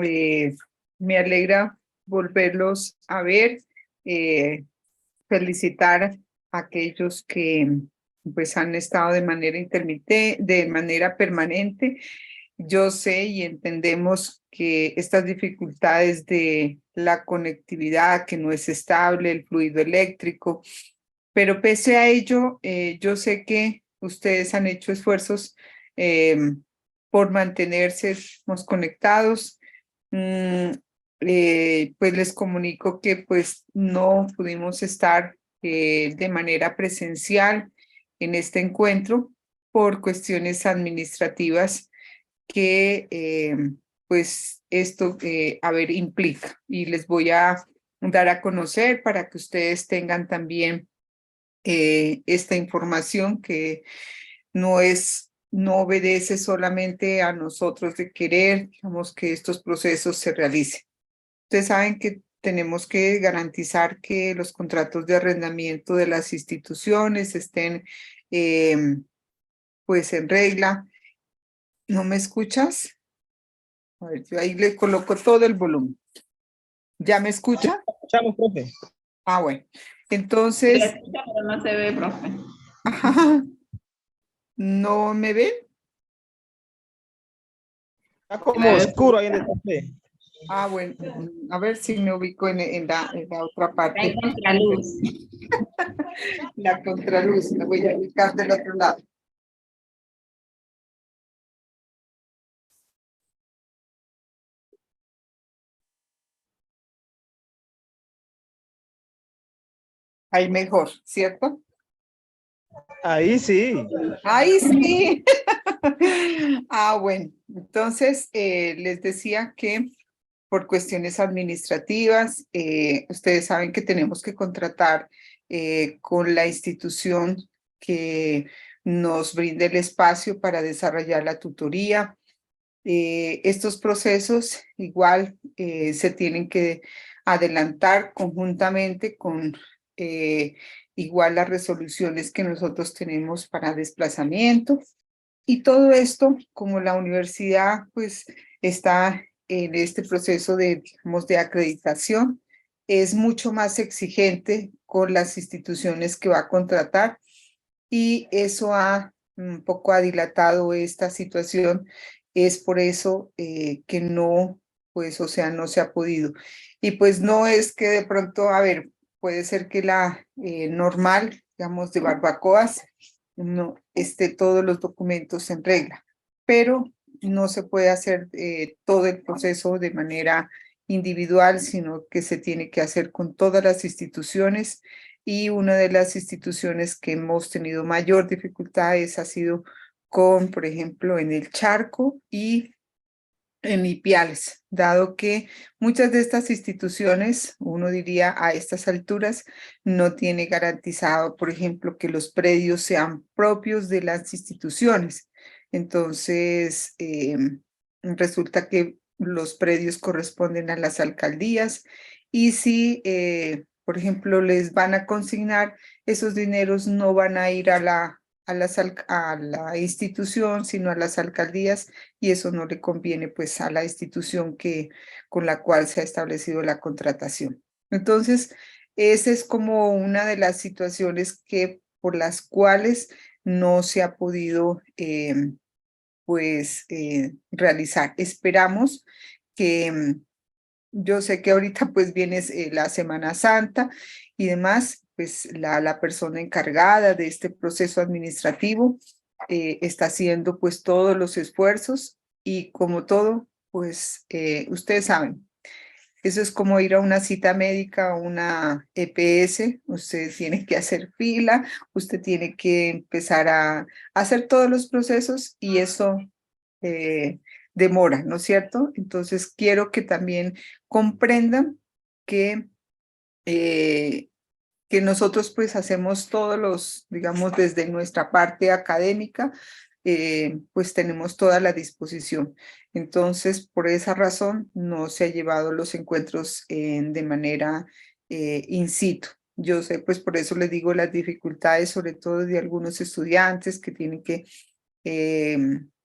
Eh, Me alegra volverlos a ver, felicitar a aquellos que pues han estado de manera intermitente, de manera permanente. Yo sé y entendemos que estas dificultades de la conectividad, que no es estable, el fluido eléctrico, pero pese a ello, yo sé que ustedes han hecho esfuerzos eh, por mantenerse conectados. Mm, pues les comunico que pues no pudimos estar de manera presencial en este encuentro por cuestiones administrativas que pues esto a ver implica, y les voy a dar a conocer para que ustedes tengan también esta información que no obedece solamente a nosotros de querer, digamos, que estos procesos se realicen. Ustedes saben que tenemos que garantizar que los contratos de arrendamiento de las instituciones estén pues en regla. ¿No me escuchas? A ver, yo ahí le coloco todo el volumen. ¿Ya me escucha? Escuchamos, profe. Ah, bueno. Se Entonces, escucha, pero no se ve, profe. ¿no me ven? Está como oscuro ahí en el café. Ah, bueno, a ver si me ubico en la otra parte. Hay contraluz. La contraluz, me voy a ubicar del otro lado. Ahí mejor, ¿cierto? Ahí sí. Ahí sí. Ah, bueno, entonces les decía que por cuestiones administrativas, ustedes saben que tenemos que contratar con la institución que nos brinde el espacio para desarrollar la tutoría. Estos procesos igual se tienen que adelantar conjuntamente con igual las resoluciones que nosotros tenemos para desplazamiento. Y todo esto, como la universidad pues está en este proceso de, digamos, de acreditación, es mucho más exigente con las instituciones que va a contratar, y eso ha un poco ha dilatado esta situación. Es por eso que no, pues, o sea, no se ha podido. Y pues no es que de pronto, a ver, puede ser que la normal, digamos, de barbacoas, no esté todos los documentos en regla, pero no se puede hacer todo el proceso de manera individual, sino que se tiene que hacer con todas las instituciones. Y una de las instituciones que hemos tenido mayor dificultades ha sido con, por ejemplo, en el Charco y en Ipiales, dado que muchas de estas instituciones, uno diría a estas alturas, no tiene garantizado, por ejemplo, que los predios sean propios de las instituciones. Entonces, resulta que los predios corresponden a las alcaldías, y si, por ejemplo, les van a consignar, esos dineros no van a ir a la institución, sino a las alcaldías, y eso no le conviene pues a la institución con la cual se ha establecido la contratación. Entonces, esa es como una de las situaciones por las cuales no se ha podido realizar. Esperamos que yo sé que ahorita pues viene la Semana Santa y demás, pues la persona encargada de este proceso administrativo está haciendo pues todos los esfuerzos, y como todo, pues ustedes saben, eso es como ir a una cita médica o una EPS. Usted tiene que hacer fila, usted tiene que empezar a hacer todos los procesos, y eso eh, demora, ¿no es cierto? Entonces quiero que también comprendan que, eh, que nosotros pues hacemos todos digamos, desde nuestra parte académica, pues tenemos toda la disposición. Entonces, por esa razón, no se ha llevado los encuentros de manera in situ. Yo sé, pues por eso les digo las dificultades, sobre todo de algunos estudiantes que tienen que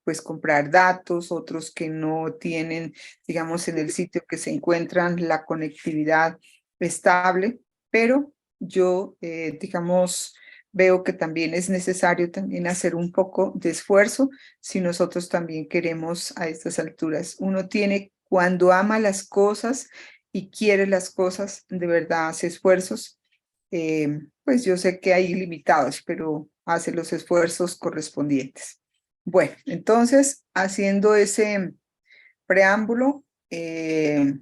pues comprar datos, otros que no tienen, digamos, en el sitio que se encuentran la conectividad estable, pero yo, digamos, veo que también es necesario también hacer un poco de esfuerzo si nosotros también queremos a estas alturas. Uno tiene, cuando ama las cosas y quiere las cosas, de verdad hace esfuerzos. Pues yo sé que hay limitados, pero hace los esfuerzos correspondientes. Bueno, entonces, haciendo ese preámbulo, dice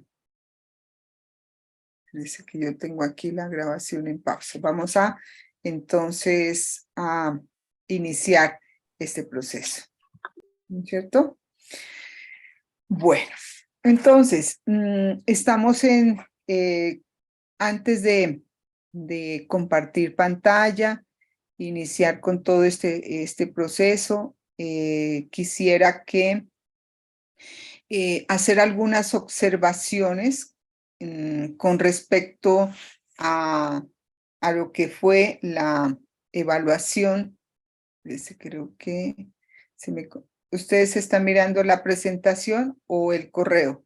que yo tengo aquí la grabación en pausa. Vamos a, entonces, a iniciar este proceso, ¿no es cierto? Bueno, entonces, estamos en, antes de compartir pantalla, iniciar con todo este proceso, quisiera que hacer algunas observaciones con respecto a lo que fue la evaluación. Creo que ¿ustedes están mirando la presentación o el correo?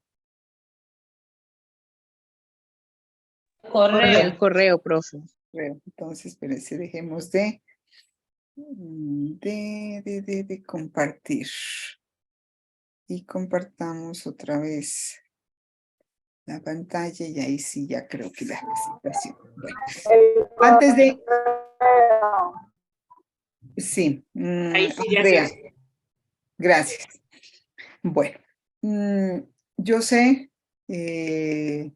Correo. El correo, profe. Entonces, espérense, dejemos de compartir. Y compartamos otra vez la pantalla y ahí sí ya creo que la presentación. Bueno, antes de... Sí, Ahí sí ya Andrea, se- gracias. Bueno, yo sé, y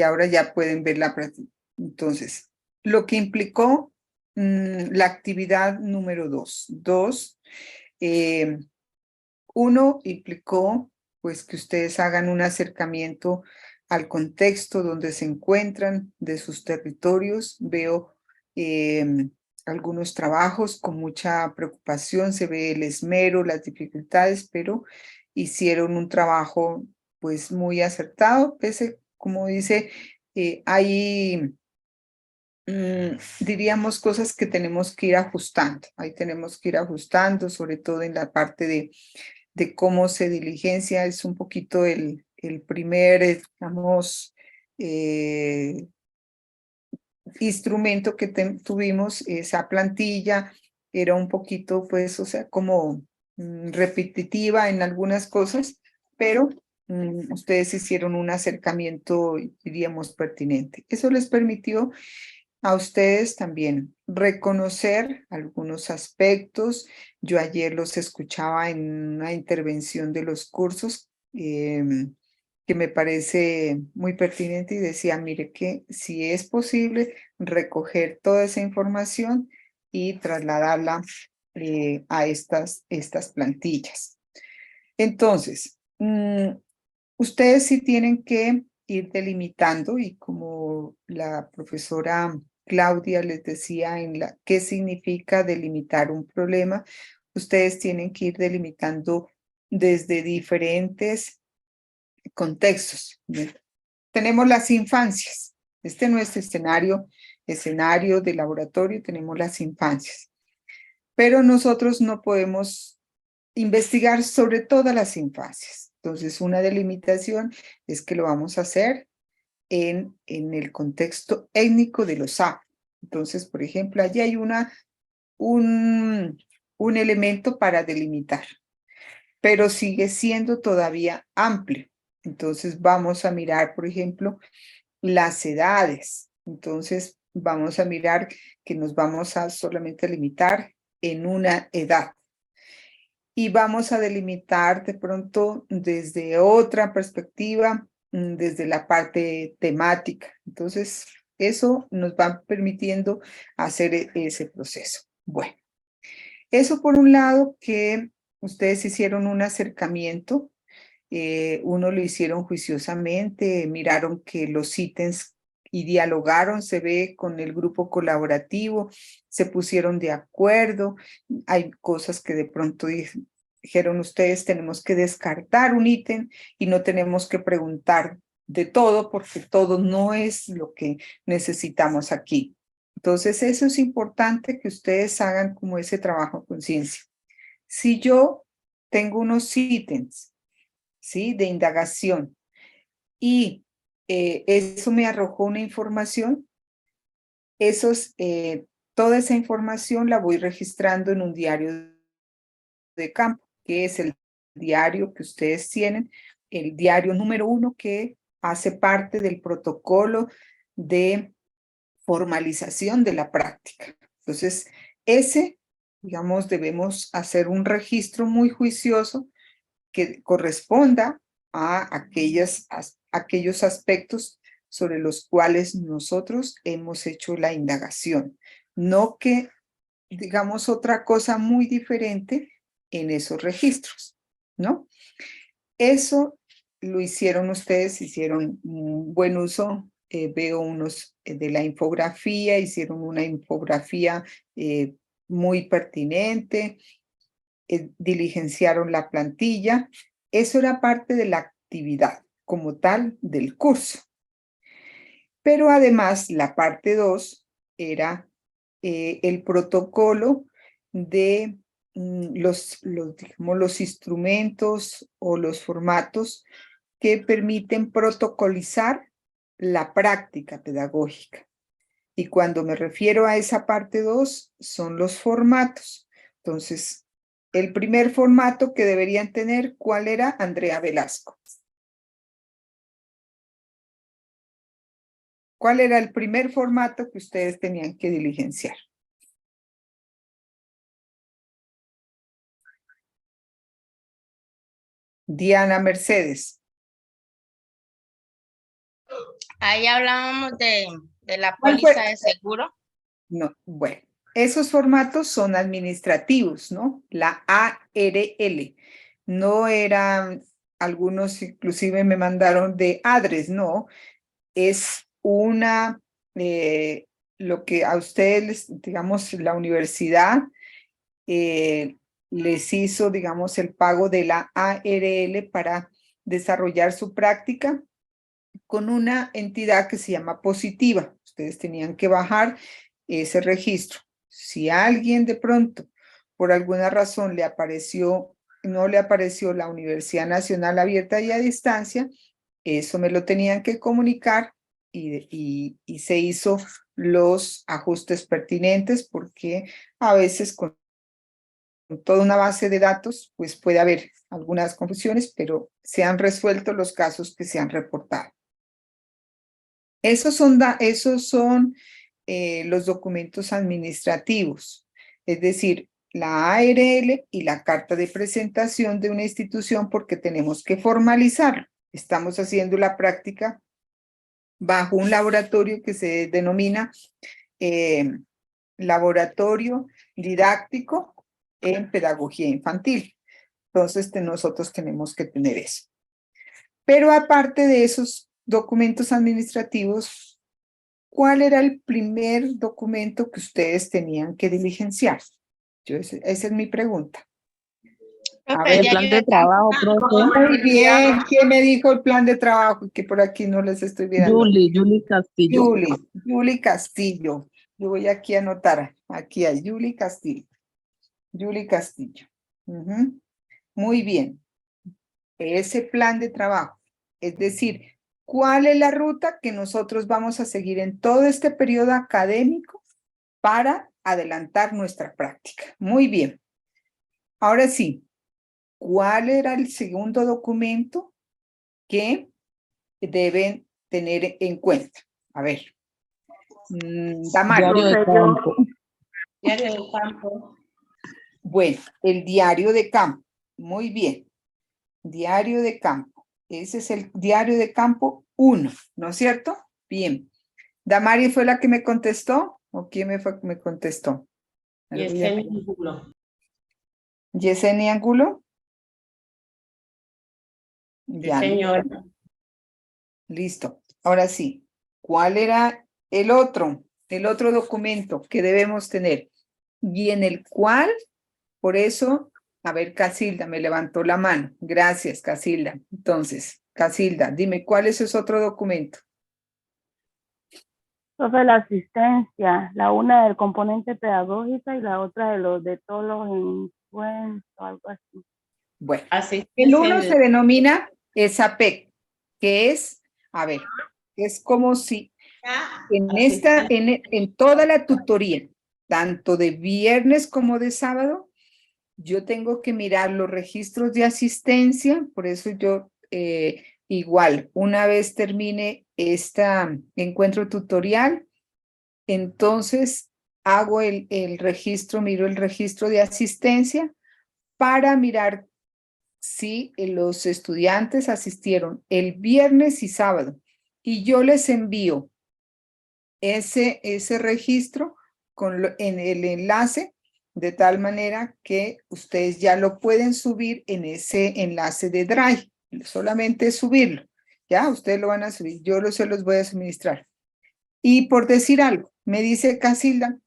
ahora ya pueden ver la presentación. Entonces, lo que implicó la actividad número 2. Uno implicó pues que ustedes hagan un acercamiento al contexto donde se encuentran de sus territorios. Veo algunos trabajos con mucha preocupación, se ve el esmero, las dificultades, pero hicieron un trabajo pues muy acertado, pese, como dice, hay diríamos cosas que tenemos que ir ajustando. Ahí tenemos que ir ajustando, sobre todo en la parte de cómo se diligencia. Es un poquito el primer, digamos, instrumento que tuvimos, esa plantilla era un poquito, pues, o sea, como repetitiva en algunas cosas, pero ustedes hicieron un acercamiento, diríamos, pertinente. Eso les permitió a ustedes también reconocer algunos aspectos. Yo ayer los escuchaba en una intervención de los cursos que me parece muy pertinente y decía, mire que si es posible recoger toda esa información y trasladarla a estas plantillas. Entonces, ustedes sí tienen que ir delimitando y como la profesora Claudia les decía qué significa delimitar un problema, ustedes tienen que ir delimitando desde diferentes contextos. Tenemos las infancias. Este no es escenario de laboratorio, tenemos las infancias. Pero nosotros no podemos investigar sobre todas las infancias. Entonces, una delimitación es que lo vamos a hacer en el contexto étnico de los afro. Entonces, por ejemplo, allí hay un elemento para delimitar, pero sigue siendo todavía amplio. Entonces, vamos a mirar, por ejemplo, las edades. Entonces, vamos a mirar que nos vamos a solamente limitar en una edad. Y vamos a delimitar de pronto desde otra perspectiva, desde la parte temática. Entonces, eso nos va permitiendo hacer ese proceso. Bueno, eso por un lado que ustedes hicieron un acercamiento, uno lo hicieron juiciosamente, miraron que los ítems y dialogaron, se ve con el grupo colaborativo, se pusieron de acuerdo, hay cosas que de pronto dijeron ustedes, tenemos que descartar un ítem y no tenemos que preguntar de todo porque todo no es lo que necesitamos aquí. Entonces eso es importante que ustedes hagan como ese trabajo a conciencia. Si yo tengo unos ítems, ¿sí? De indagación y eso me arrojó una información, toda esa información la voy registrando en un diario de campo, que es el diario que ustedes tienen, el diario número 1 que hace parte del protocolo de formalización de la práctica. Entonces, digamos, debemos hacer un registro muy juicioso que corresponda a aquellos aspectos sobre los cuales nosotros hemos hecho la indagación, no que digamos otra cosa muy diferente en esos registros, ¿no? Eso lo hicieron ustedes, hicieron un buen uso. Veo unos de la infografía, hicieron una infografía muy pertinente, diligenciaron la plantilla. Eso era parte de la actividad como tal del curso. Pero además la parte 2 era el protocolo de digamos, los instrumentos o los formatos que permiten protocolizar la práctica pedagógica. Y cuando me refiero a esa parte 2, son los formatos. Entonces, el primer formato que deberían tener, ¿cuál era? Andrea Velasco. ¿Cuál era el primer formato que ustedes tenían que diligenciar? Diana Mercedes. Ahí hablábamos de la ¿Cuál fue? póliza de seguro. No, bueno, esos formatos son administrativos, ¿no? La ARL. No eran, algunos inclusive me mandaron de ADRES, no. Es lo que a ustedes, digamos, la universidad les hizo, digamos, el pago de la ARL para desarrollar su práctica con una entidad que se llama Positiva. Ustedes tenían que bajar ese registro. Si a alguien de pronto, por alguna razón, no le apareció la Universidad Nacional Abierta y a Distancia, eso me lo tenían que comunicar y se hizo los ajustes pertinentes, porque a veces con toda una base de datos, pues puede haber algunas confusiones, pero se han resuelto los casos que se han reportado. Esos son los documentos administrativos, es decir, la ARL y la carta de presentación de una institución, porque tenemos que formalizarlo. Estamos haciendo la práctica bajo un laboratorio que se denomina Laboratorio Didáctico en Pedagogía Infantil. Entonces, nosotros tenemos que tener eso. Pero aparte de esos documentos administrativos, ¿cuál era el primer documento que ustedes tenían que diligenciar? Esa es mi pregunta. A Profe, ver, ya plan yo de trabajo, profe. muy bien. ¿Quién me dijo el plan de trabajo? Que por aquí no les estoy viendo. Julie Castillo. Julie Castillo. Yo voy aquí a anotar. Aquí hay Julie Castillo. Julie Castillo. Ujú. Muy bien. Ese plan de trabajo. Es decir, ¿cuál es la ruta que nosotros vamos a seguir en todo este periodo académico para adelantar nuestra práctica? Muy bien. Ahora sí, ¿cuál era el segundo documento que deben tener en cuenta? A ver. Damaris. Diario de campo. Diario del campo. Bueno, el diario de campo. Muy bien. Diario de campo. Ese es el diario de campo 1, ¿no es cierto? Bien. ¿Damari fue la que me contestó? ¿O quién me contestó? Yesenia Angulo. ¿Yesenia Angulo? Sí, Ya, señora. listo. Ahora sí. ¿Cuál era el otro documento que debemos tener? Y en el cual, por eso, a ver, Casilda me levantó la mano. Gracias, Casilda. Entonces, Casilda, dime, ¿cuál es ese otro documento? Profe, la asistencia, la una del componente pedagógica y la otra de todos los descuento, algo así. Bueno, Así. el uno se denomina ESAPEC, que es, a ver, es como si en toda la tutoría, tanto de viernes como de sábado, yo tengo que mirar los registros de asistencia, por eso yo igual, una vez termine este encuentro tutorial, entonces hago el registro, miro el registro de asistencia para mirar si los estudiantes asistieron el viernes y sábado y yo les envío ese registro en el enlace de tal manera que ustedes ya lo pueden subir en ese enlace de Drive, solamente subirlo, ya ustedes lo van a subir, yo se los voy a suministrar. Y por decir algo, me dice Casilda,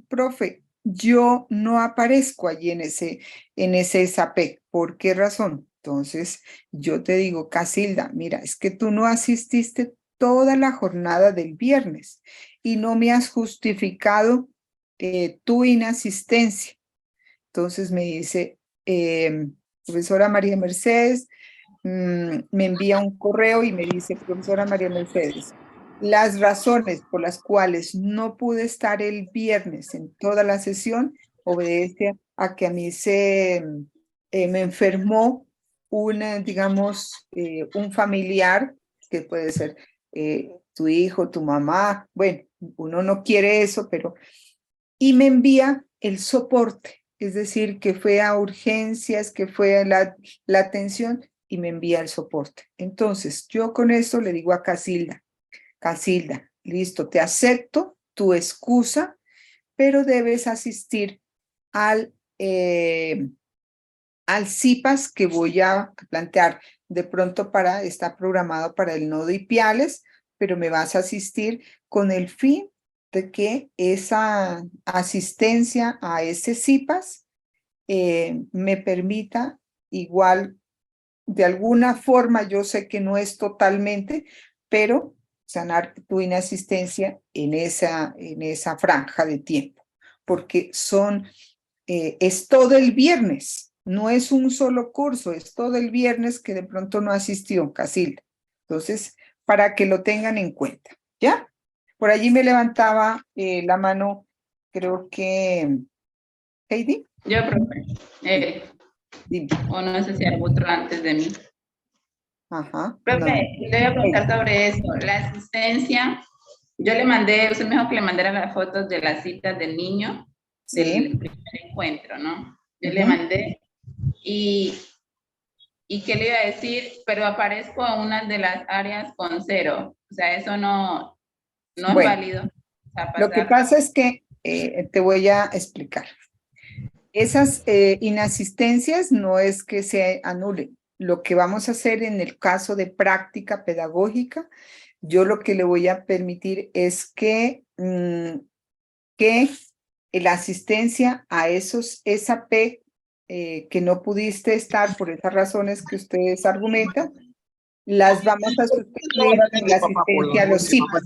profe, yo no aparezco allí en ese SAPEC. ¿Por qué razón? Entonces, yo te digo, Casilda, mira, es que tú no asististe toda la jornada del viernes y no me has justificado tu inasistencia. Entonces me dice, profesora María Mercedes, me envía un correo y me dice, profesora María Mercedes, las razones por las cuales no pude estar el viernes en toda la sesión obedece a que a mí me enfermó digamos, un familiar, que puede ser tu hijo, tu mamá, bueno, uno no quiere eso, pero... Y me envía el soporte, es decir, que fue a urgencias, que fue a la atención, y me envía el soporte. Entonces, yo con esto le digo a Casilda, Casilda, listo, te acepto tu excusa, pero debes asistir al CIPAS que voy a plantear. De pronto está programado para el nodo Ipiales, pero me vas a asistir con el fin de que esa asistencia a ese CIPAS me permita igual, de alguna forma, yo sé que no es totalmente, pero sanar tu inasistencia en esa franja de tiempo, porque es todo el viernes, no es un solo curso, es todo el viernes que de pronto no asistió Casilda. Entonces, para que lo tengan en cuenta, ¿ya? Por allí me levantaba la mano, creo que Heidi. Yo, profe. Dime. O no sé si hay otro antes de mí. Ajá. Profe, No. le voy a preguntar sobre eso. La asistencia, yo le mandé, usted me dijo que le mandara las fotos de las citas del niño del primer encuentro, ¿no? Yo le mandé y ¿qué le iba a decir? Pero aparezco en una de las áreas con 0. O sea, eso no es válido. O sea, lo que pasa es que te voy a explicar. Esas inasistencias no es que se anulen. Lo que vamos a hacer en el caso de práctica pedagógica, yo lo que le voy a permitir es que la asistencia a esos SAP que no pudiste estar por esas razones que ustedes argumentan, las vamos a sustituir con la asistencia a los CIPAS.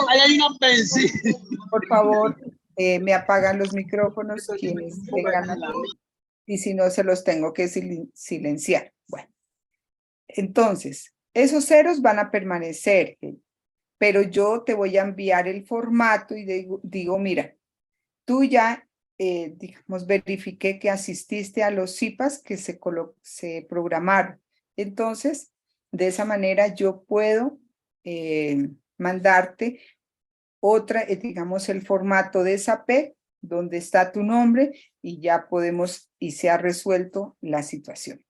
Hay una pensión. Por favor, me apagan los micrófonos quienes tengan y si no se los tengo que silenciar. Bueno, entonces, esos ceros van a permanecer, pero yo te voy a enviar el formato y digo, mira, tú ya, digamos, verifiqué que asististe a los CIPAS que se programaron. Entonces, de esa manera yo puedo mandarte otra, digamos, el formato de SAP, donde está tu nombre y ya podemos, y se ha resuelto la situación.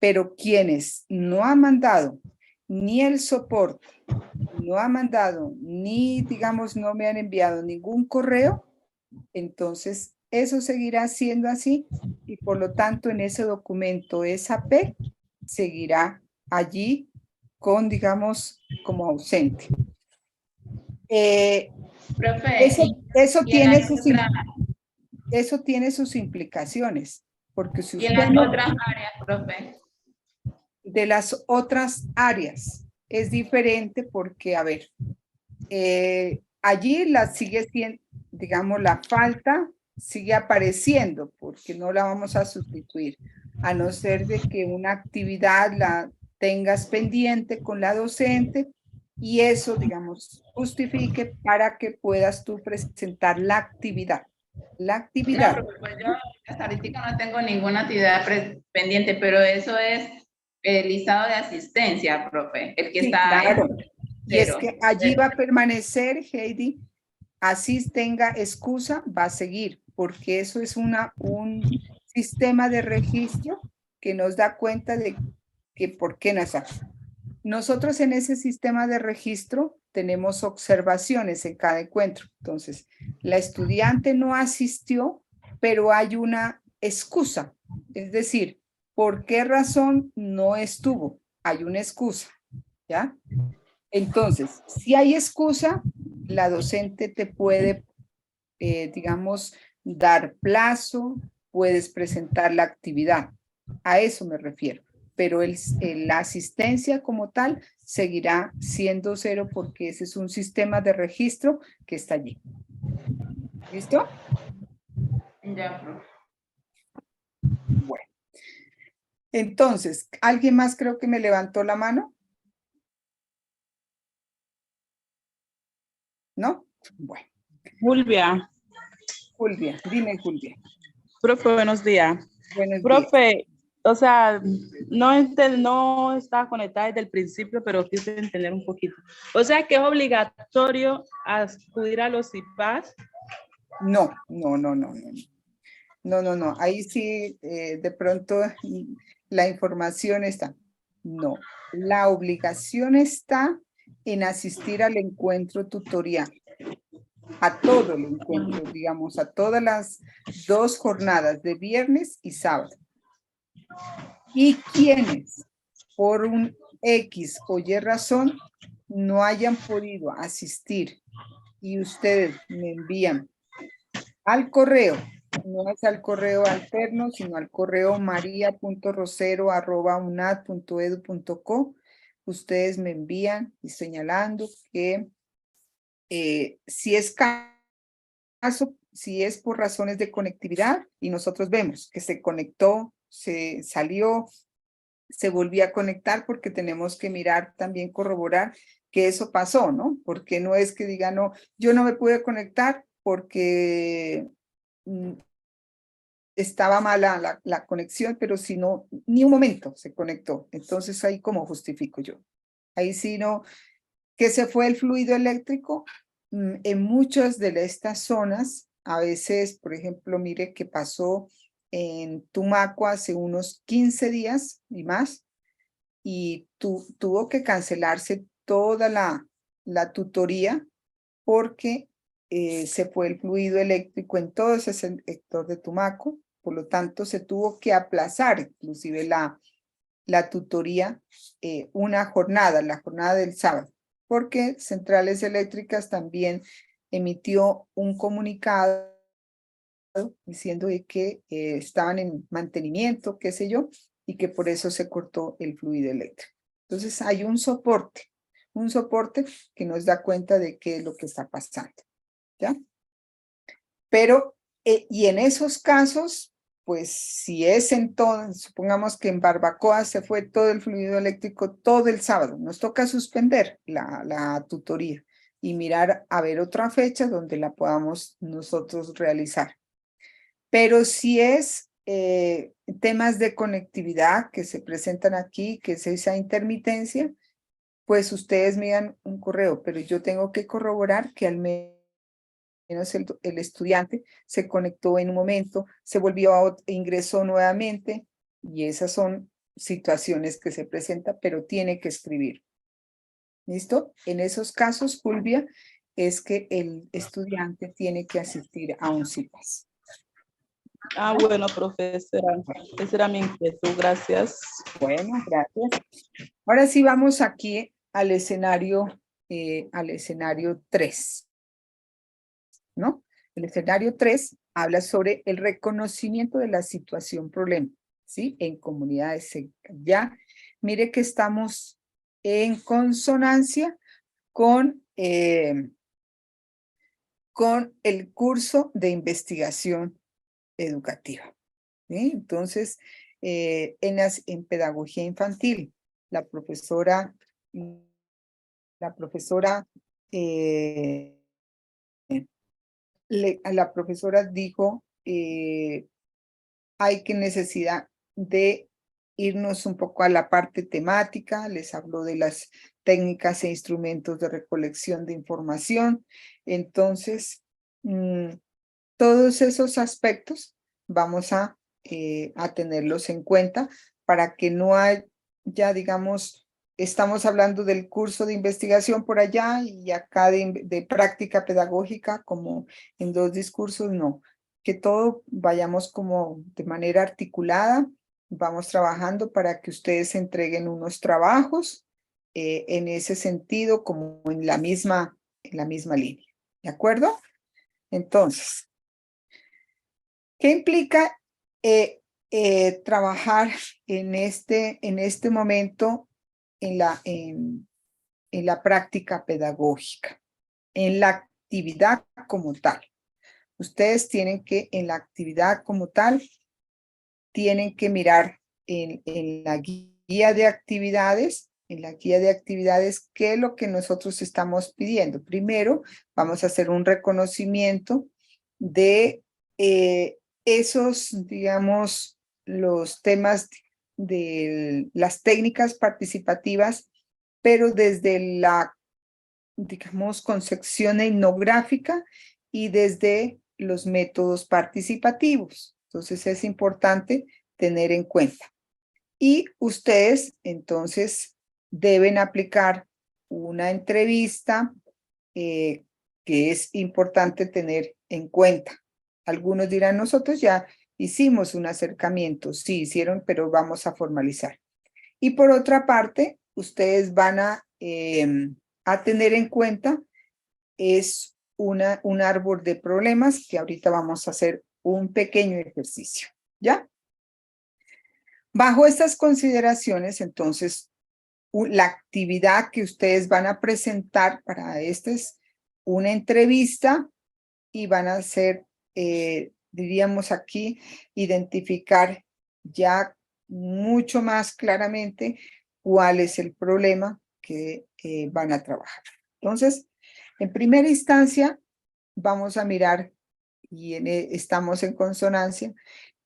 Pero quienes no han mandado ni el soporte, no han mandado, ni, digamos, no me han enviado ningún correo, entonces eso seguirá siendo así y por lo tanto en ese documento SAP seguirá allí con, digamos, como ausente. Profe, eso tiene sus implicaciones, porque si usted y en las otras áreas, profe. De las otras áreas es diferente porque, a ver, allí sigue siendo, digamos, la falta sigue apareciendo porque no la vamos a sustituir, a no ser de que una actividad la tengas pendiente con la docente y eso, digamos, justifique para que puedas tú presentar la actividad. La actividad. No, pues yo hasta ahorita no tengo ninguna actividad pendiente, pero eso es el listado de asistencia, profe, el que Sí, está claro. en Y es cero. que allí va a permanecer, Heidi, así tenga excusa, va a seguir, porque eso es un sistema de registro que nos da cuenta de que por qué no está. Nosotros en ese sistema de registro tenemos observaciones en cada encuentro. Entonces, la estudiante no asistió, pero hay una excusa. Es decir, ¿por qué razón no estuvo? Hay una excusa, ¿ya? Entonces, si hay excusa, la docente te puede, digamos, dar plazo, puedes presentar la actividad. A eso me refiero. Pero la asistencia como tal seguirá siendo cero porque ese es un sistema de registro que está allí. ¿Listo? Ya, profe. Bueno. Entonces, ¿alguien más creo que me levantó la mano? ¿No? Bueno. Julvia. Julvia, dime Julvia. Profe, buenos días. Buenos días. Profe, o sea, no estaba conectada desde el principio, pero quise entender un poquito. O sea, que es obligatorio acudir a los IPAS. No. Ahí sí, de pronto la información está. No, la obligación está en asistir al encuentro tutorial. A todo el encuentro, digamos, a todas las 2 jornadas de viernes y sábado. Y quienes por un X o Y razón no hayan podido asistir y ustedes me envían al correo, no es al correo alterno, sino al correo maria.rosero@unad.edu.co, ustedes me envían y señalando que si es caso, si es por razones de conectividad y nosotros vemos que se conectó, se salió, se volvió a conectar porque tenemos que mirar también corroborar que eso pasó, ¿no? Porque no es que diga, no, yo no me pude conectar porque estaba mala la conexión, pero si no, ni un momento se conectó. Entonces ahí cómo justifico yo. Ahí sí no, que se fue el fluido eléctrico. En muchas de estas zonas, a veces, por ejemplo, mire que pasó en Tumaco hace unos 15 días y más, y tuvo que cancelarse toda la tutoría porque se fue el fluido eléctrico en todo ese sector de Tumaco, por lo tanto se tuvo que aplazar inclusive la tutoría una jornada, la jornada del sábado, porque Centrales Eléctricas también emitió un comunicado diciendo de que estaban en mantenimiento, qué sé yo, y que por eso se cortó el fluido eléctrico. Entonces hay un soporte que nos da cuenta de qué es lo que está pasando, ¿ya? Pero, y en esos casos, pues si es entonces, supongamos que en Barbacoa se fue todo el fluido eléctrico todo el sábado, nos toca suspender la tutoría y mirar a ver otra fecha donde la podamos nosotros realizar. Pero si es temas de conectividad que se presentan aquí, que es esa intermitencia, pues ustedes me dan un correo, pero yo tengo que corroborar que al menos el estudiante se conectó en un momento, se volvió ingresó nuevamente, y esas son situaciones que se presentan, pero tiene que escribir. ¿Listo? En esos casos, Fulvia, es que el estudiante tiene que asistir a un CIPAS. Bueno, profesora, esa era mi inquietud, gracias. Bueno, gracias. Ahora sí vamos aquí al escenario 3. ¿No? El escenario 3 habla sobre el reconocimiento de la situación problema, ¿sí? En comunidades secas. Ya, mire que estamos en consonancia con con el curso de investigación educativa. ¿Sí? Entonces, en pedagogía infantil, la profesora la profesora dijo, hay que necesidad de irnos un poco a la parte temática, les habló de las técnicas e instrumentos de recolección de información. Entonces, todos esos aspectos vamos a tenerlos en cuenta para que no haya, digamos, estamos hablando del curso de investigación por allá y acá de práctica pedagógica como en dos discursos, no. Que todo vayamos como de manera articulada, vamos trabajando para que ustedes entreguen unos trabajos en ese sentido como en la misma línea. ¿De acuerdo? Entonces, ¿qué implica trabajar en este momento en la práctica pedagógica, en la actividad como tal? Ustedes tienen que, en la actividad como tal, tienen que mirar en la guía de actividades, qué es lo que nosotros estamos pidiendo. Primero, vamos a hacer un reconocimiento de esos, digamos, los temas de las técnicas participativas, pero desde la, digamos, concepción etnográfica y desde los métodos participativos. Entonces es importante tener en cuenta. Y ustedes entonces deben aplicar una entrevista que es importante tener en cuenta. Algunos dirán, nosotros ya hicimos un acercamiento, sí hicieron, pero vamos a formalizar. Y por otra parte, ustedes van a tener en cuenta es un árbol de problemas que ahorita vamos a hacer un pequeño ejercicio, ¿ya? Bajo estas consideraciones, entonces, la actividad que ustedes van a presentar para esta es una entrevista y van a hacer, diríamos aquí, identificar ya mucho más claramente cuál es el problema que van a trabajar. Entonces, en primera instancia, vamos a mirar, y estamos en consonancia,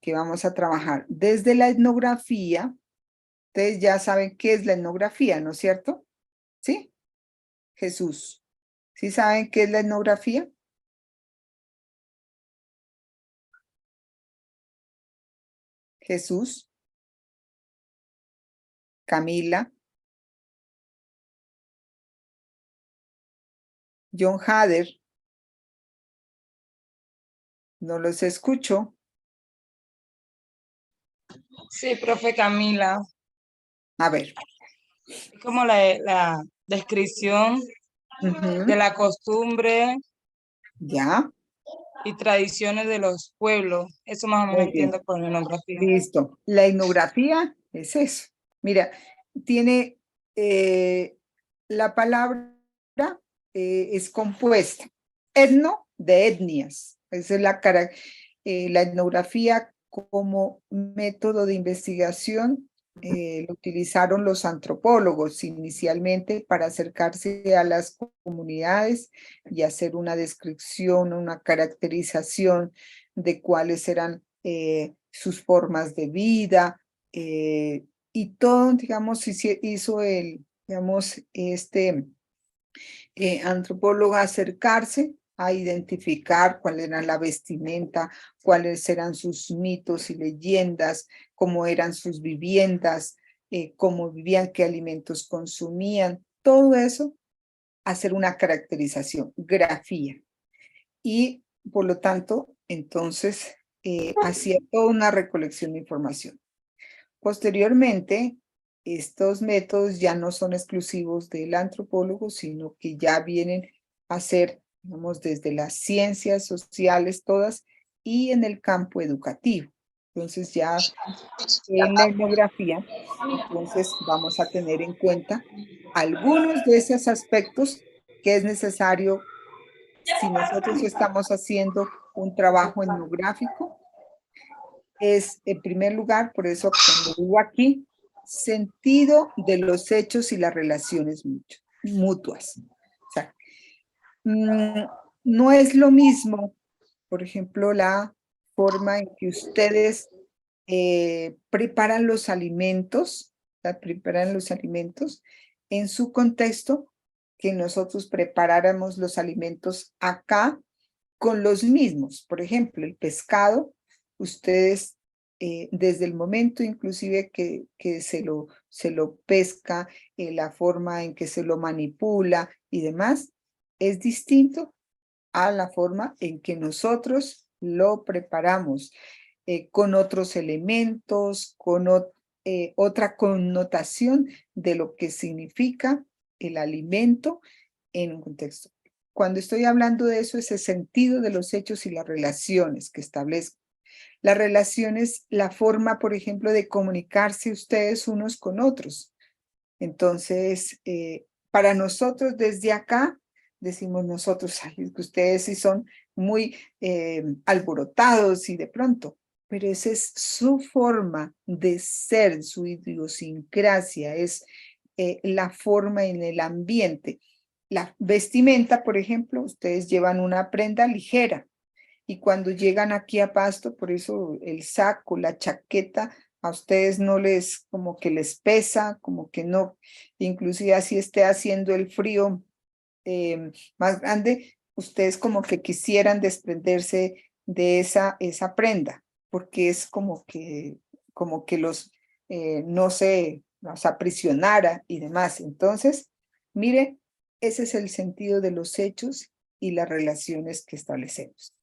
que vamos a trabajar desde la etnografía. Ustedes ya saben qué es la etnografía, ¿no es cierto? ¿Sí? Jesús, ¿sí saben qué es la etnografía? Jesús, Camila, John Hader, no los escucho. Sí, profe Camila. A ver. Es como la descripción de la costumbre Ya. y tradiciones de los pueblos. Eso más o menos entiendo por la etnografía. Listo. La etnografía es eso. Mira, tiene la palabra es compuesta. Etno de etnias. Esa es la etnografía como método de investigación. Lo utilizaron los antropólogos inicialmente para acercarse a las comunidades y hacer una descripción, una caracterización de cuáles eran sus formas de vida y todo, digamos, hizo antropólogo acercarse a identificar cuál era la vestimenta, cuáles eran sus mitos y leyendas, cómo eran sus viviendas, cómo vivían, qué alimentos consumían, todo eso, hacer una caracterización, grafía. Y por lo tanto, entonces, hacía toda una recolección de información. Posteriormente, estos métodos ya no son exclusivos del antropólogo, sino que ya vienen a ser, digamos, desde las ciencias sociales todas y en el campo educativo. Entonces ya en la etnografía, entonces vamos a tener en cuenta algunos de esos aspectos que es necesario si nosotros estamos haciendo un trabajo etnográfico, es en primer lugar, por eso cuando digo aquí, sentido de los hechos y las relaciones mutuas. O sea, no es lo mismo, por ejemplo, la forma en que ustedes preparan los alimentos, en su contexto, que nosotros preparáramos los alimentos acá con los mismos. Por ejemplo, el pescado, ustedes desde el momento inclusive que se lo pesca, la forma en que se lo manipula y demás, es distinto a la forma en que nosotros lo preparamos, con otros elementos, con otra connotación de lo que significa el alimento en un contexto. Cuando estoy hablando de eso, es el sentido de los hechos y las relaciones que establezco. Las relaciones, la forma, por ejemplo, de comunicarse ustedes unos con otros. Entonces, para nosotros desde acá, decimos nosotros, ay, es que ustedes sí son muy alborotados y de pronto, pero esa es su forma de ser, su idiosincrasia, es la forma en el ambiente. La vestimenta, por ejemplo, ustedes llevan una prenda ligera y cuando llegan aquí a Pasto, por eso el saco, la chaqueta, a ustedes no les, como que les pesa, como que no, inclusive así esté haciendo el frío más grande, ustedes como que quisieran desprenderse de esa prenda, porque es como que los, no sé, los aprisionara y demás. Entonces, mire, ese es el sentido de los hechos y las relaciones que establecemos.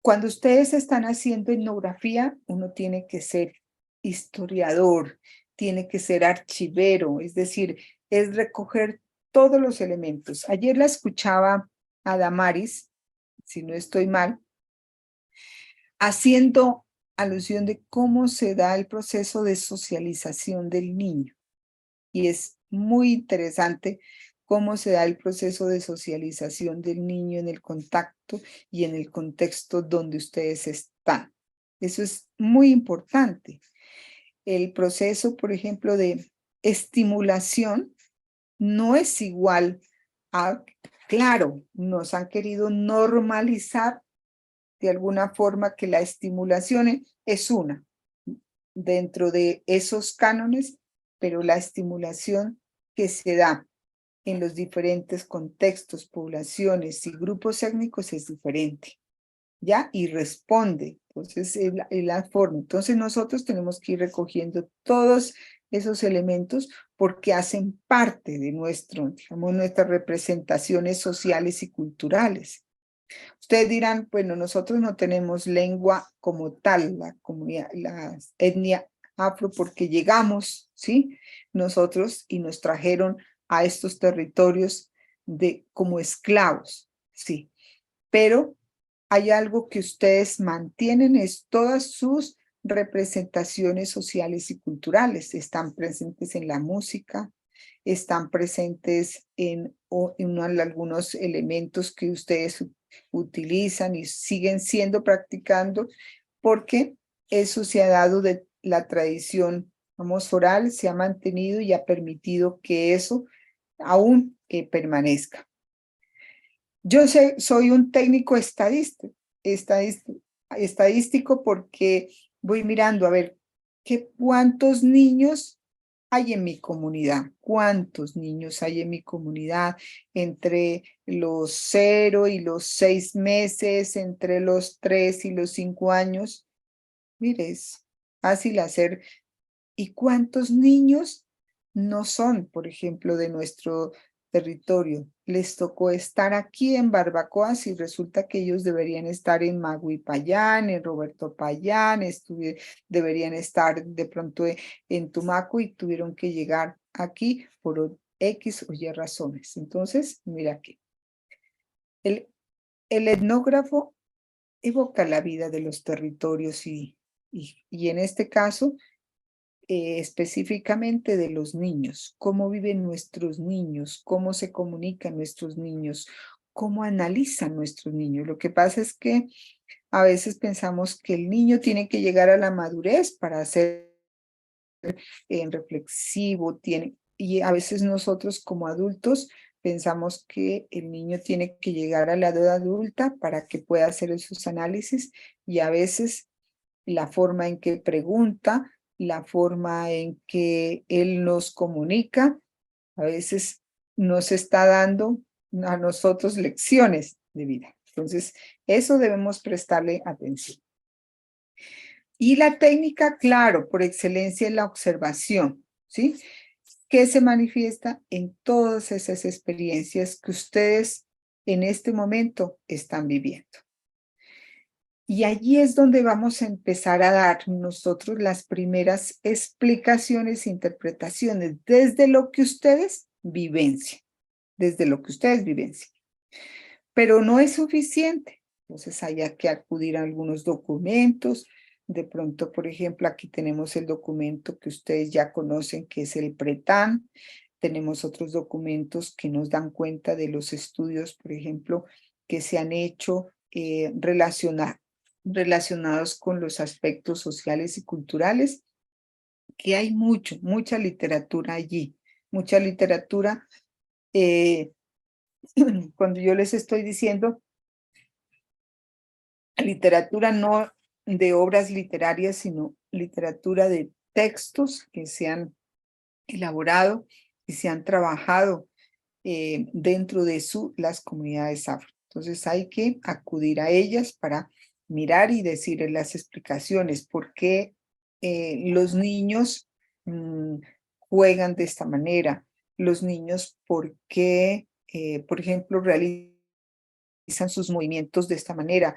Cuando ustedes están haciendo etnografía, uno tiene que ser historiador, tiene que ser archivero, es decir, es recoger todos los elementos. Ayer la escuchaba a Damaris, si no estoy mal, haciendo alusión de cómo se da el proceso de socialización del niño. Y es muy interesante cómo se da el proceso de socialización del niño en el contacto y en el contexto donde ustedes están. Eso es muy importante. El proceso, por ejemplo, de estimulación no es igual a, claro, nos han querido normalizar de alguna forma que la estimulación es una dentro de esos cánones, pero la estimulación que se da en los diferentes contextos, poblaciones y grupos étnicos es diferente, ¿ya? Y responde, entonces es la forma. Entonces nosotros tenemos que ir recogiendo todos esos elementos porque hacen parte de nuestras representaciones sociales y culturales. Ustedes dirán, bueno, nosotros no tenemos lengua como tal, la comunidad, la etnia afro, porque llegamos, ¿sí? Nosotros y nos trajeron a estos territorios como esclavos, sí. Pero hay algo que ustedes mantienen, es todas sus representaciones sociales y culturales. Están presentes en la música, están presentes en algunos elementos que ustedes utilizan y siguen siendo practicando, porque eso se ha dado de la tradición, vamos, oral, se ha mantenido y ha permitido que eso aún permanezca. Yo soy un técnico estadístico porque voy mirando a ver cuántos niños hay en mi comunidad, cuántos niños hay en mi comunidad entre los 0 y los 6 meses, entre los 3 y los 5 años. Mire, es fácil hacer. ¿Y cuántos niños no son, por ejemplo, de nuestro territorio? Les tocó estar aquí en Barbacoas y resulta que ellos deberían estar en Maguipayán, en Roberto Payán, deberían estar de pronto en Tumaco y tuvieron que llegar aquí por X o Y razones. Entonces, mira aquí. El etnógrafo evoca la vida de los territorios y en este caso, específicamente de los niños, cómo viven nuestros niños, cómo se comunican nuestros niños, cómo analizan nuestros niños. Lo que pasa es que a veces pensamos que el niño tiene que llegar a la madurez para ser reflexivo, y a veces nosotros como adultos pensamos que el niño tiene que llegar a la edad adulta para que pueda hacer sus análisis, y a veces la forma en que pregunta, la forma en que él nos comunica, a veces nos está dando a nosotros lecciones de vida. Entonces, eso debemos prestarle atención. Y la técnica, claro, por excelencia, es la observación, ¿sí? Que se manifiesta en todas esas experiencias que ustedes en este momento están viviendo. Y allí es donde vamos a empezar a dar nosotros las primeras explicaciones e interpretaciones desde lo que ustedes vivencian, desde lo que ustedes vivencian. Pero no es suficiente. Entonces hay que acudir a algunos documentos. De pronto, por ejemplo, aquí tenemos el documento que ustedes ya conocen, que es el PRETAN. Tenemos otros documentos que nos dan cuenta de los estudios, por ejemplo, que se han hecho relacionados con los aspectos sociales y culturales, que hay mucha literatura allí, mucha literatura. Cuando yo les estoy diciendo literatura no de obras literarias, sino literatura de textos que se han elaborado y se han trabajado dentro de las comunidades afro. Entonces hay que acudir a ellas para mirar y decirles las explicaciones, por qué los niños juegan de esta manera, los niños por qué, por ejemplo, realizan sus movimientos de esta manera,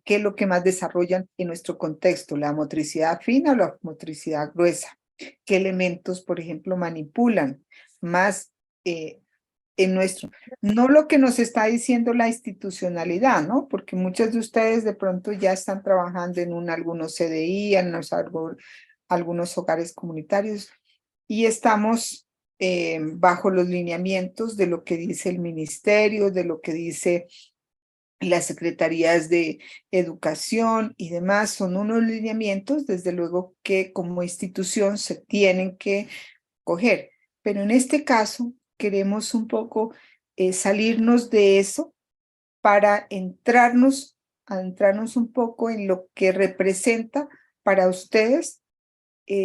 qué es lo que más desarrollan en nuestro contexto, la motricidad fina o la motricidad gruesa, qué elementos, por ejemplo, manipulan más en nuestro, no lo que nos está diciendo la institucionalidad, ¿no? Porque muchos de ustedes de pronto ya están trabajando en algunos CDI, en algunos hogares comunitarios, y estamos bajo los lineamientos de lo que dice el ministerio, de lo que dice las secretarías de educación y demás. Son unos lineamientos, desde luego, que como institución se tienen que coger. Pero en este caso, queremos un poco salirnos de eso para adentrarnos un poco en lo que representa para ustedes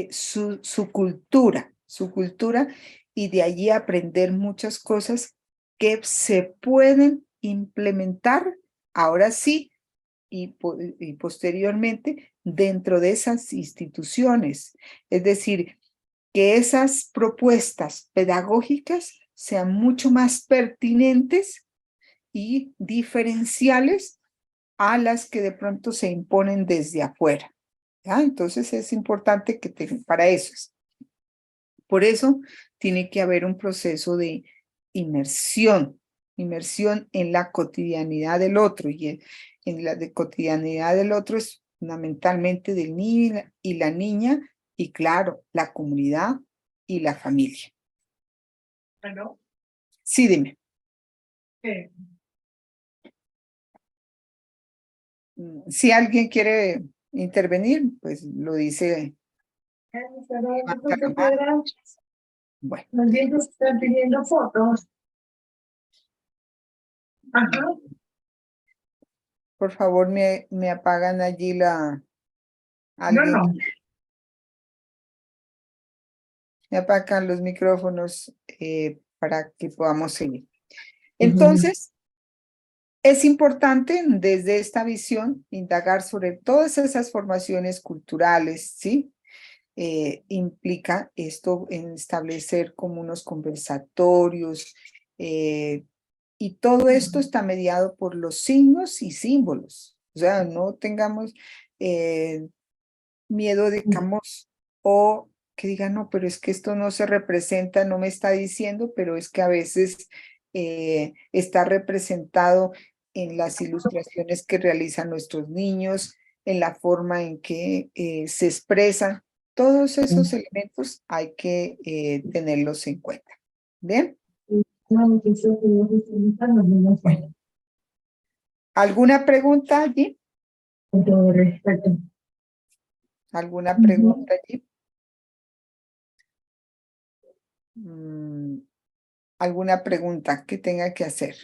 su cultura, y de allí aprender muchas cosas que se pueden implementar ahora sí y posteriormente dentro de esas instituciones. Es decir, que esas propuestas pedagógicas sean mucho más pertinentes y diferenciales a las que de pronto se imponen desde afuera. ¿Ya? Entonces es importante que para eso es. Por eso tiene que haber un proceso de inmersión en la cotidianidad del otro, y en la cotidianidad del otro es fundamentalmente del niño y la niña, y claro, la comunidad y la familia. ¿Aló? Sí, dime. ¿Qué? Si alguien quiere intervenir, pues lo dice. Bueno. Los niños están pidiendo fotos. Ajá. Por favor, me apagan allí No. Me apagan los micrófonos para que podamos seguir. Entonces, es importante desde esta visión indagar sobre todas esas formaciones culturales, ¿sí? Implica esto en establecer como unos conversatorios, y todo esto está mediado por los signos y símbolos. O sea, no tengamos miedo de o que digan, no, pero es que esto no se representa, no me está diciendo, pero es que a veces está representado en las ilustraciones que realizan nuestros niños, en la forma en que se expresan. Todos esos elementos hay que tenerlos en cuenta. ¿Bien? Bueno, ¿Alguna pregunta allí? Con todo respeto. ¿Alguna pregunta allí? ¿Alguna pregunta que tenga que hacer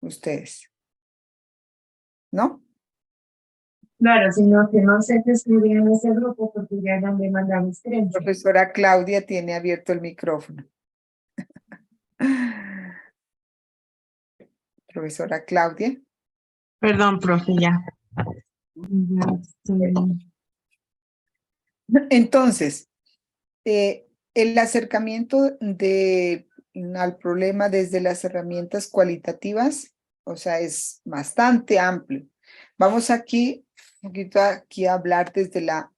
ustedes? ¿No? Claro, sino que no se te escribía en ese grupo porque ya no me mandaron screenshot. Profesora Claudia tiene abierto el micrófono. Profesora Claudia. Perdón, profe, ya. Entonces, el acercamiento al problema desde las herramientas cualitativas, o sea, es bastante amplio. Vamos aquí, un poquito aquí a hablar desde la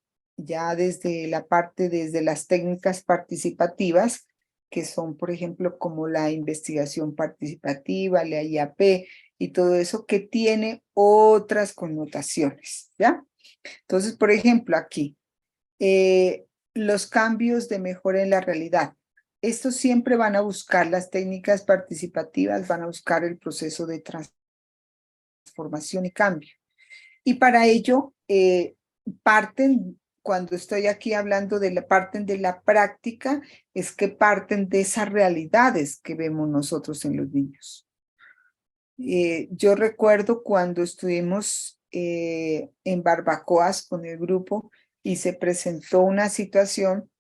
parte, desde las técnicas participativas, que son, por ejemplo, como la investigación participativa, la IAP y todo eso que tiene otras connotaciones, ¿ya? Entonces, por ejemplo, aquí, los cambios de mejora en la realidad. Estos siempre van a buscar las técnicas participativas, van a buscar el proceso de transformación y cambio. Y para ello, cuando estoy aquí hablando parten de la práctica, es que parten de esas realidades que vemos nosotros en los niños. Yo recuerdo cuando estuvimos en Barbacoas con el grupo y se presentó una situación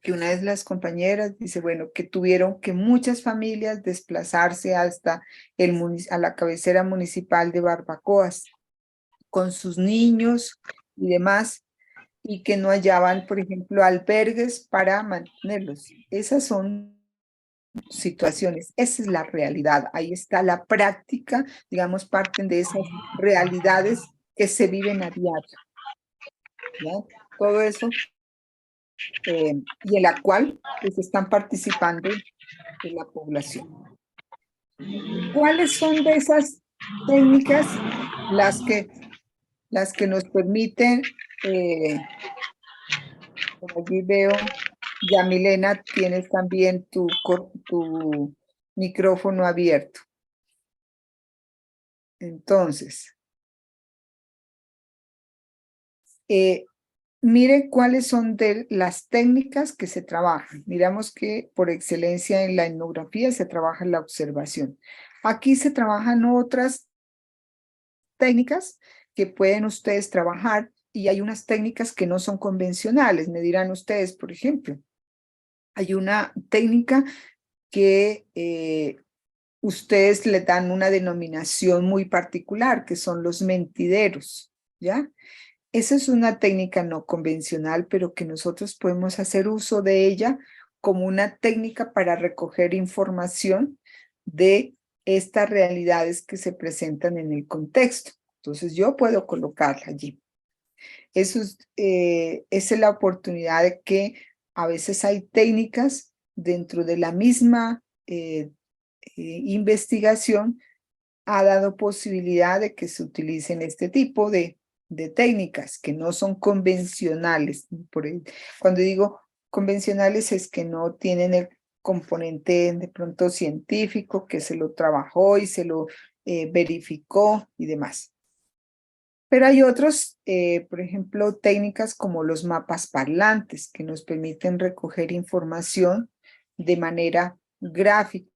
que una de las compañeras dice, bueno, que tuvieron que muchas familias desplazarse hasta a la cabecera municipal de Barbacoas con sus niños y demás, y que no hallaban, por ejemplo, albergues para mantenerlos. Esas son situaciones, esa es la realidad, ahí está la práctica, digamos, parten de esas realidades que se viven a diario, ¿ya? Todo eso, y en la cual pues, están participando de la población. ¿Cuáles son de esas técnicas las que nos permiten, por allí veo, ya Milena, tienes también tu micrófono abierto. Entonces, mire cuáles son de las técnicas que se trabajan. Miramos que por excelencia en la etnografía se trabaja la observación. Aquí se trabajan otras técnicas que pueden ustedes trabajar y hay unas técnicas que no son convencionales. Me dirán ustedes, por ejemplo, hay una técnica que ustedes le dan una denominación muy particular, que son los mentideros, ¿ya? Esa es una técnica no convencional, pero que nosotros podemos hacer uso de ella como una técnica para recoger información de estas realidades que se presentan en el contexto. Entonces yo puedo colocarla allí. Esa es la oportunidad de que a veces hay técnicas dentro de la misma investigación, ha dado posibilidad de que se utilicen este tipo de técnicas que no son convencionales. Cuando digo convencionales es que no tienen el componente de pronto científico, que se lo trabajó y se lo verificó y demás. Pero hay otros, por ejemplo, técnicas como los mapas parlantes que nos permiten recoger información de manera gráfica,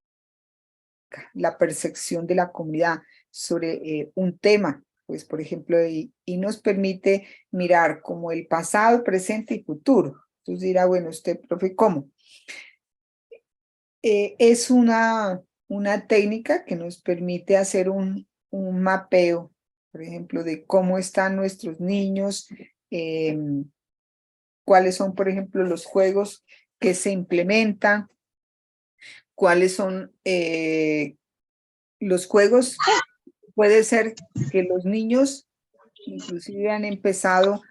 la percepción de la comunidad sobre un tema, pues por ejemplo, y nos permite mirar como el pasado, presente y futuro. Entonces dirá, bueno, usted, profe, ¿cómo? Es una técnica que nos permite hacer un mapeo, por ejemplo, de cómo están nuestros niños, cuáles son, por ejemplo, los juegos que se implementan, cuáles son los juegos. Puede ser que los niños inclusive han empezado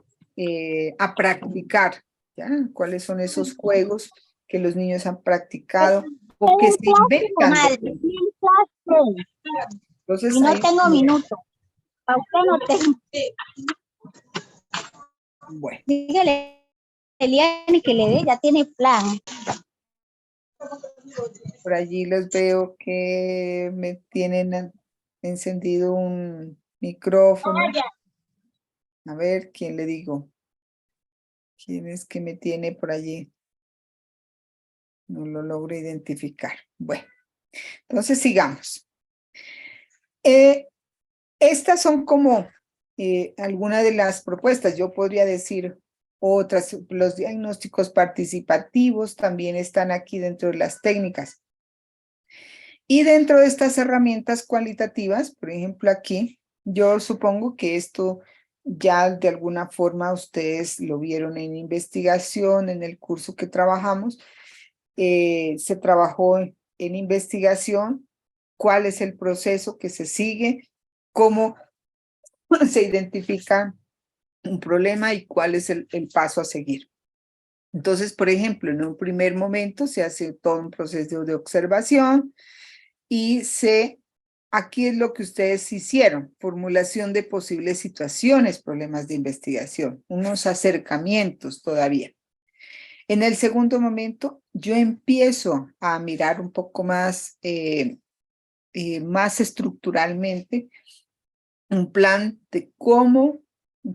a practicar, ¿ya? ¿Cuáles son esos juegos que los niños han practicado o que se inventan? Entonces, y no tengo minuto. A usted no tengo. Bueno. Dígale a Eliani que le dé, ya tiene plan. Por allí los veo que me tienen encendido un micrófono. A ver, ¿quién le digo? ¿Quién es que me tiene por allí? No lo logro identificar. Bueno, entonces sigamos. Estas son como algunas de las propuestas. Yo podría decir otras. Los diagnósticos participativos también están aquí dentro de las técnicas. Y dentro de estas herramientas cualitativas, por ejemplo aquí, yo supongo que esto ya de alguna forma ustedes lo vieron en investigación, en el curso que trabajamos. Se trabajó en investigación, cuál es el proceso que se sigue, cómo se identifica un problema y cuál es el paso a seguir. Entonces, por ejemplo, en un primer momento se hace todo un proceso de observación y aquí es lo que ustedes hicieron, formulación de posibles situaciones, problemas de investigación, unos acercamientos todavía. En el segundo momento, yo empiezo a mirar un poco más, más estructuralmente un plan de cómo,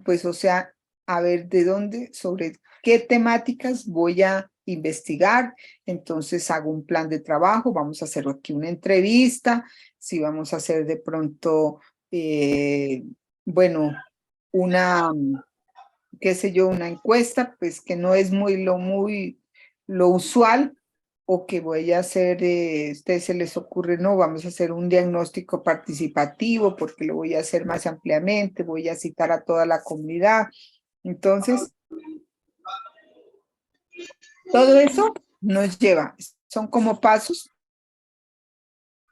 pues, o sea, a ver de dónde, sobre qué temáticas voy a investigar. Entonces hago un plan de trabajo, vamos a hacer aquí una entrevista, si vamos a hacer de pronto, bueno, una, qué sé yo, una encuesta, pues que no es lo usual, o que voy a hacer, a ustedes se les ocurre, no, vamos a hacer un diagnóstico participativo porque lo voy a hacer más ampliamente, voy a citar a toda la comunidad. Entonces, todo eso nos lleva, son como pasos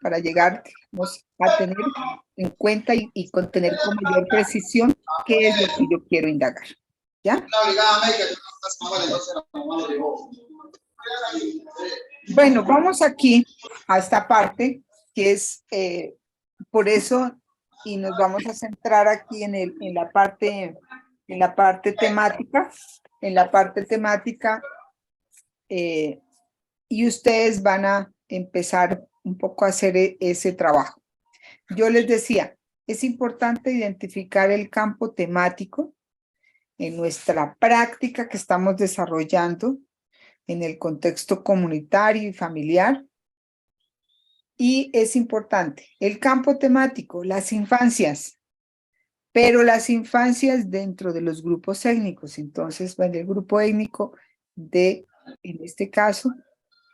para llegar, digamos, a tener en cuenta y contener con mayor precisión qué es lo que yo quiero indagar. ¿Ya? Bueno, vamos aquí a esta parte que es por eso, y nos vamos a centrar aquí en la parte temática, y ustedes van a empezar un poco a hacer ese trabajo. Yo les decía, es importante identificar el campo temático en nuestra práctica que estamos desarrollando en el contexto comunitario y familiar. Y es importante el campo temático, las infancias, pero las infancias dentro de los grupos étnicos. Entonces, bueno, el grupo étnico en este caso,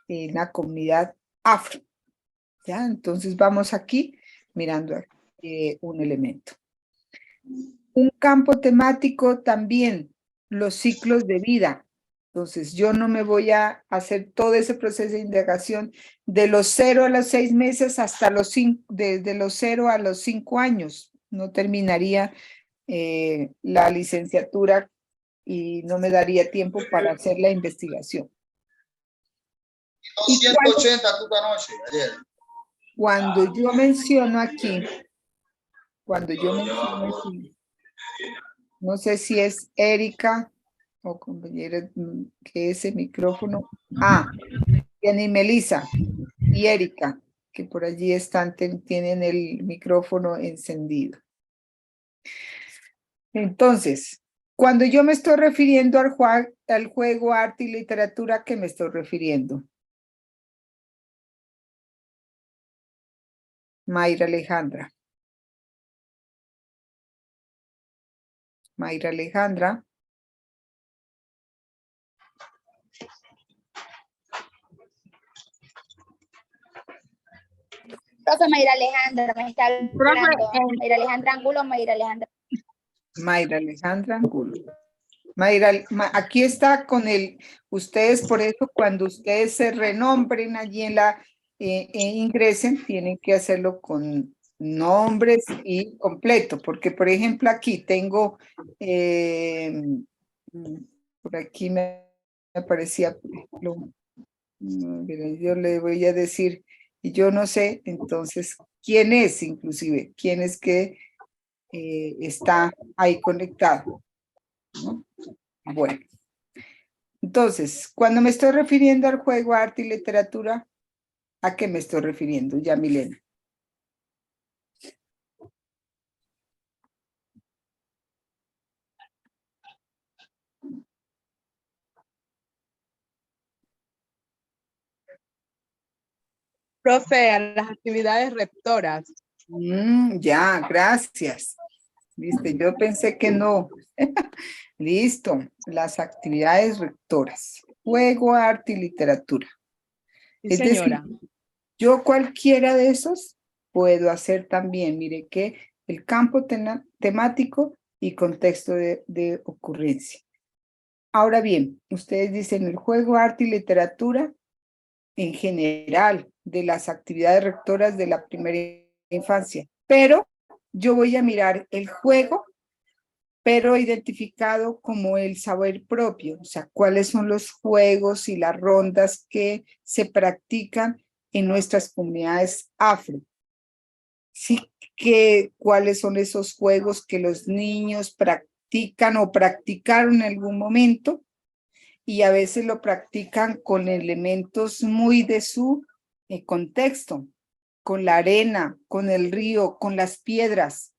en la comunidad afro. ¿Ya? Entonces vamos aquí mirando un elemento. Un campo temático también, los ciclos de vida. Entonces, yo no me voy a hacer todo ese proceso de indagación de los 0 a los 6 meses hasta desde los 0 a los 5 años. No terminaría la licenciatura y no me daría tiempo para hacer la investigación. 180 cuando yo menciono aquí, no sé si es Erika o compañera que ese micrófono. Tiene Melissa y Erika, que por allí tienen el micrófono encendido. Entonces, cuando yo me estoy refiriendo al juego, arte y literatura, ¿a qué me estoy refiriendo? Mayra Alejandra. Mayra Alejandra. Profe Mayra Alejandra, me está hablando. Mayra Alejandra Angulo, Mayra Alejandra. Mayra Alejandra Angulo. Mayra, aquí está con ustedes, por eso cuando ustedes se renombren allí ingresen, tienen que hacerlo con nombres y completo, porque por ejemplo aquí tengo, por aquí me aparecía, yo le voy a decir, y yo no sé, entonces, quién es inclusive, quién es que está ahí conectado, ¿no? Bueno, entonces, cuando me estoy refiriendo al juego, arte y literatura, ¿a qué me estoy refiriendo? Ya, Milena. Profe, a las actividades rectoras. Ya, gracias. Listo, yo pensé que no. Listo, las actividades rectoras. Juego, arte y literatura. Sí, Es decir, señora. yo cualquiera de esos puedo hacer también. Mire que el campo temático y contexto de ocurrencia. Ahora bien, ustedes dicen el juego, arte y literatura en general de las actividades rectoras de la primera infancia. Pero yo voy a mirar el juego, pero identificado como el saber propio, o sea, cuáles son los juegos y las rondas que se practican en nuestras comunidades afro. Sí, cuáles son esos juegos que los niños practican o practicaron en algún momento y a veces lo practican con elementos muy de su contexto, con la arena, con el río, con las piedras.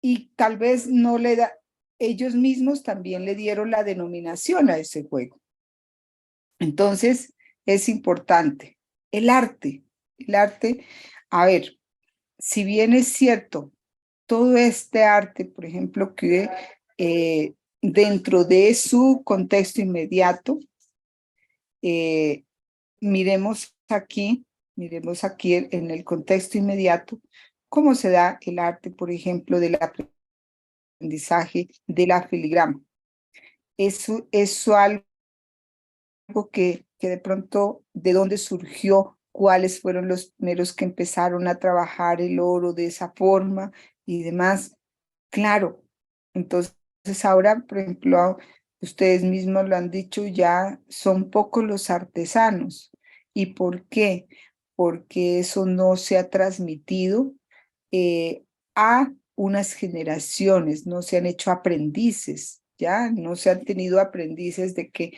Y tal vez no le da, ellos mismos también le dieron la denominación a ese juego. Entonces, es importante. El arte, a ver, si bien es cierto, todo este arte, por ejemplo, que dentro de su contexto inmediato, miremos aquí en el contexto inmediato, cómo se da el arte, por ejemplo, del aprendizaje de la filigrama. Eso algo que de pronto, ¿de dónde surgió? ¿Cuáles fueron los primeros que empezaron a trabajar el oro de esa forma y demás? Claro, entonces ahora, por ejemplo, ustedes mismos lo han dicho, ya son pocos los artesanos. ¿Y por qué? Porque eso no se ha transmitido a unas generaciones, no se han hecho aprendices, ¿ya? No se han tenido aprendices de que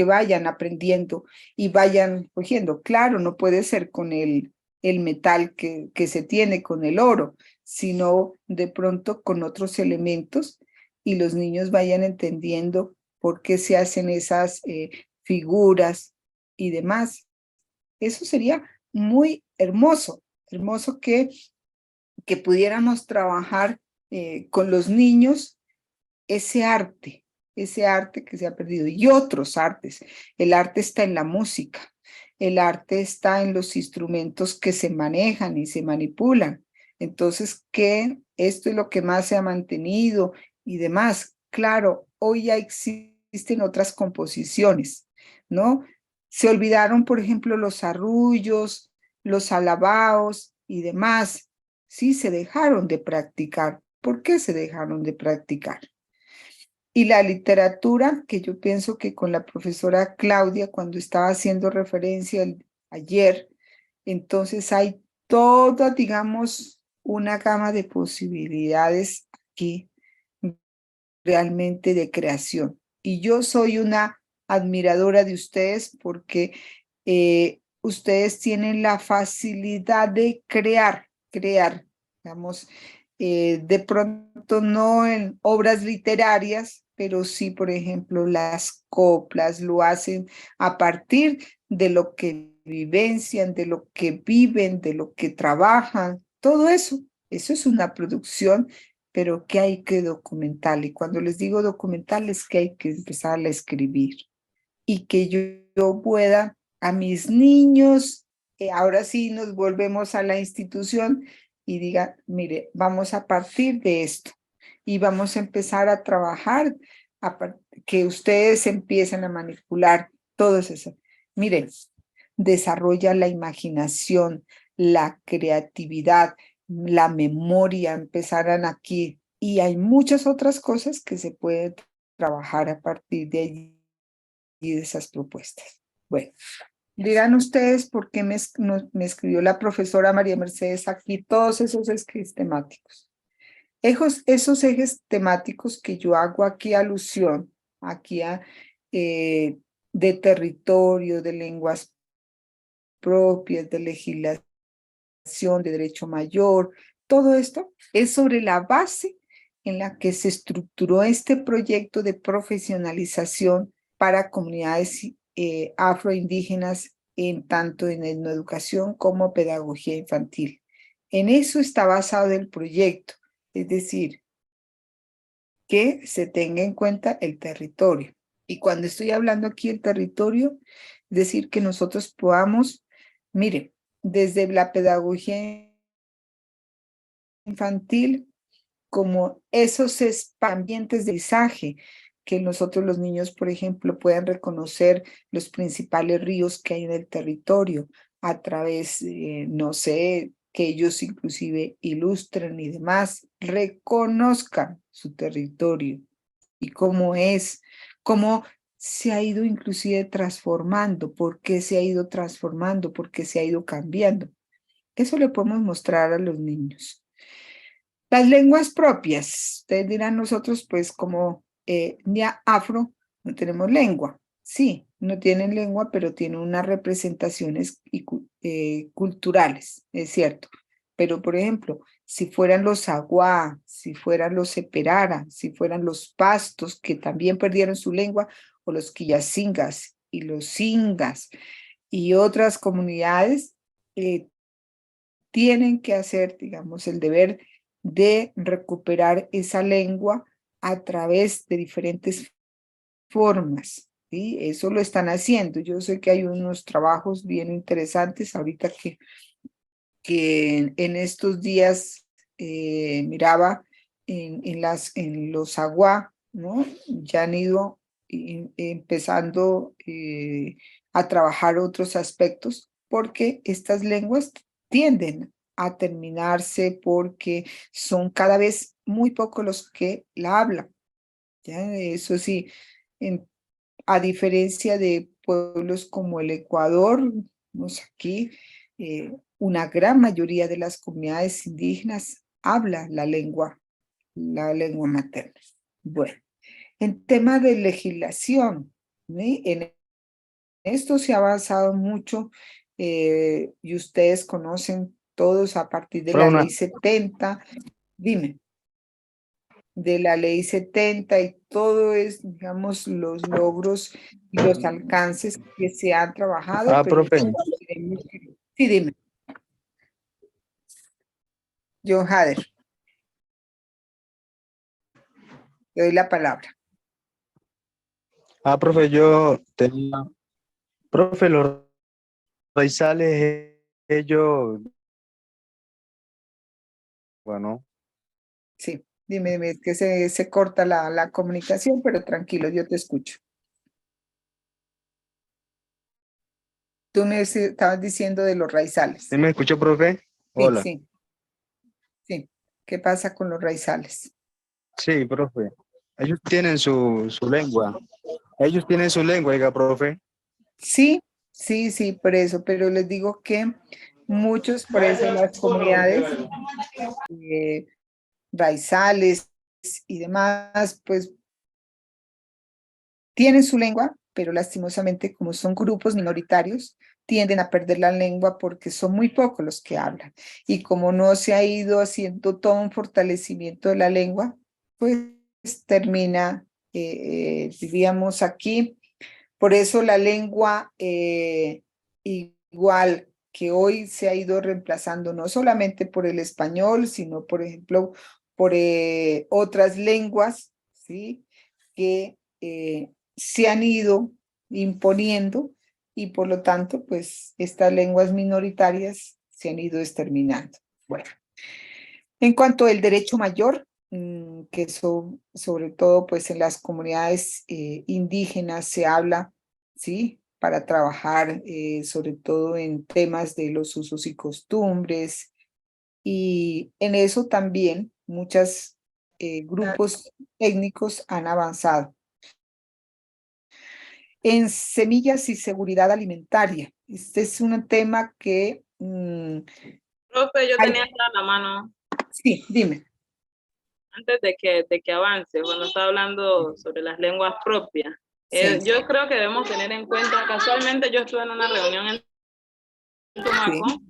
vayan aprendiendo y vayan cogiendo. Claro, no puede ser con el metal que se tiene, con el oro, sino de pronto con otros elementos y los niños vayan entendiendo por qué se hacen esas figuras y demás. Eso sería muy hermoso que pudiéramos trabajar con los niños ese arte que se ha perdido y otros artes. El arte está en la música, el arte está en los instrumentos que se manejan y se manipulan. Entonces, que esto es lo que más se ha mantenido y demás. Claro, hoy ya existen otras composiciones, ¿no? Se olvidaron, por ejemplo, los arrullos, los alabaos y demás. Sí, se dejaron de practicar. ¿Por qué se dejaron de practicar? Y la literatura, que yo pienso que con la profesora Claudia, cuando estaba haciendo referencia ayer, entonces hay toda, digamos, una gama de posibilidades aquí realmente de creación. Y yo soy una admiradora de ustedes porque ustedes tienen la facilidad de crear, digamos, de pronto no en obras literarias, pero sí, por ejemplo, las coplas lo hacen a partir de lo que vivencian, de lo que viven, de lo que trabajan, todo eso. Eso es una producción, pero que hay que documentar. Y cuando les digo documentar, es que hay que empezar a escribir y que yo pueda a mis niños, ahora sí nos volvemos a la institución y diga, mire, vamos a partir de esto y vamos a empezar a trabajar, que ustedes empiecen a manipular todo eso. Miren, desarrolla la imaginación, la creatividad, la memoria, empezarán aquí. Y hay muchas otras cosas que se pueden trabajar a partir de allí y de esas propuestas. Bueno, dirán ustedes por qué me escribió la profesora María Mercedes aquí todos esos ejes temáticos. Esos ejes temáticos que yo hago aquí alusión, aquí de territorio, de lenguas propias, de legislación, de derecho mayor, todo esto es sobre la base en la que se estructuró este proyecto de profesionalización para comunidades afroindígenas en tanto en etnoeducación como pedagogía infantil. En eso está basado el proyecto, es decir, que se tenga en cuenta el territorio. Y cuando estoy hablando aquí del territorio, es decir, que nosotros podamos, mire, desde la pedagogía infantil, como esos ambientes de paisaje, que nosotros los niños, por ejemplo, puedan reconocer los principales ríos que hay en el territorio a través, no sé, que ellos inclusive ilustren y demás, reconozcan su territorio y cómo es, cómo se ha ido inclusive transformando, por qué se ha ido transformando, por qué se ha ido cambiando. Eso le podemos mostrar a los niños. Las lenguas propias, ustedes dirán nosotros pues como etnia afro no tenemos lengua. Sí, no tienen lengua, pero tienen unas representaciones culturales, es cierto. Pero por ejemplo, si fueran los aguá, si fueran los seperara, si fueran los pastos que también perdieron su lengua, o los quillacingas y los singas y otras comunidades, tienen que hacer, digamos, el deber de recuperar esa lengua a través de diferentes formas, ¿sí? Eso lo están haciendo. Yo sé que hay unos trabajos bien interesantes ahorita que en estos días miraba en los aguá, ¿no? Ya han ido empezando a trabajar otros aspectos porque estas lenguas tienden a terminarse porque son cada vez muy pocos los que la hablan. ¿Ya? Eso sí, a diferencia de pueblos como el Ecuador, aquí, una gran mayoría de las comunidades indígenas habla la lengua materna. Bueno, en tema de legislación, ¿sí? En esto se ha avanzado mucho y ustedes conocen todos a partir de la ley 70, dime, de la ley 70 y todo es, digamos, los logros y los alcances que se han trabajado. Pero profe. Sí, dime. John Hader. Le doy la palabra. Profe, yo tenía, profe, los raizales, ellos, bueno. Sí, dime, es que se corta la comunicación, pero tranquilo, yo te escucho. Tú me estabas diciendo de los raizales. ¿Sí me escuchó, profe? Hola. Sí, sí. ¿Qué pasa con los raizales? Sí, profe. Ellos tienen su lengua. Ellos tienen su lengua, oiga, profe. Sí, por eso, pero les digo que muchos, por eso las comunidades raizales y demás, pues tienen su lengua, pero lastimosamente como son grupos minoritarios, tienden a perder la lengua porque son muy pocos los que hablan. Y como no se ha ido haciendo todo un fortalecimiento de la lengua, pues termina, diríamos aquí, por eso la lengua igual que hoy se ha ido reemplazando no solamente por el español, sino por ejemplo por otras lenguas, ¿sí? Que se han ido imponiendo y por lo tanto pues estas lenguas minoritarias se han ido exterminando. Bueno, en cuanto al derecho mayor, que sobre todo pues en las comunidades indígenas se habla, ¿sí? Para trabajar sobre todo en temas de los usos y costumbres y en eso también muchos grupos técnicos han avanzado. En semillas y seguridad alimentaria, este es un tema que... Profe, yo tenía acá la mano. Sí, dime. Antes de que avance, cuando está hablando sobre las lenguas propias, yo creo que debemos tener en cuenta, casualmente yo estuve en una reunión en Tumaco,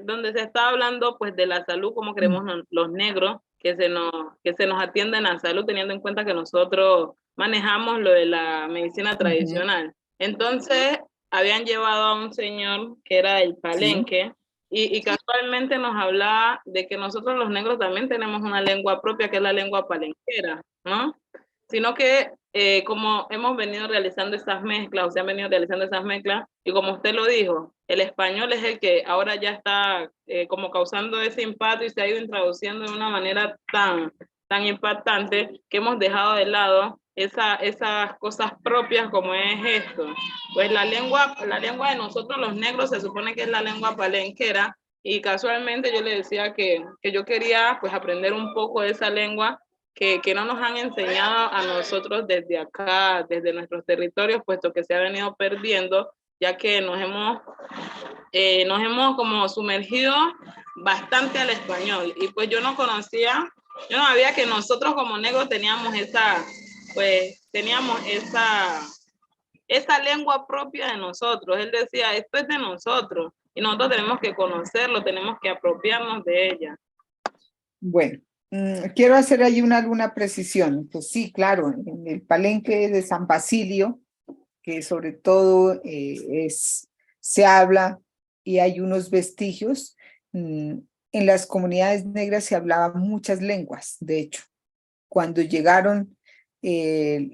donde se está hablando pues de la salud, como queremos los negros, que se nos atienden a salud, teniendo en cuenta que nosotros manejamos lo de la medicina tradicional. Entonces, habían llevado a un señor que era del Palenque, y casualmente nos hablaba de que nosotros los negros también tenemos una lengua propia, que es la lengua palenquera, ¿no? Sino que como hemos venido realizando estas mezclas, o se han venido realizando estas mezclas, y como usted lo dijo, el español es el que ahora ya está como causando ese impacto y se ha ido introduciendo de una manera tan impactante que hemos dejado de lado esas cosas propias como es esto. Pues la lengua de nosotros los negros se supone que es la lengua palenquera, y casualmente yo le decía que yo quería pues aprender un poco de esa lengua que no nos han enseñado a nosotros desde acá, desde nuestros territorios, puesto que se ha venido perdiendo, ya que nos hemos como sumergido bastante al español, y pues yo no sabía que nosotros como negros teníamos esa lengua propia de nosotros. Él decía, esto es de nosotros, y nosotros tenemos que conocerlo, tenemos que apropiarnos de ella. Bueno, quiero hacer ahí alguna precisión. Pues sí, claro, en el Palenque de San Basilio, que sobre todo se habla y hay unos vestigios, en las comunidades negras se hablaban muchas lenguas. De hecho, cuando llegaron digamos,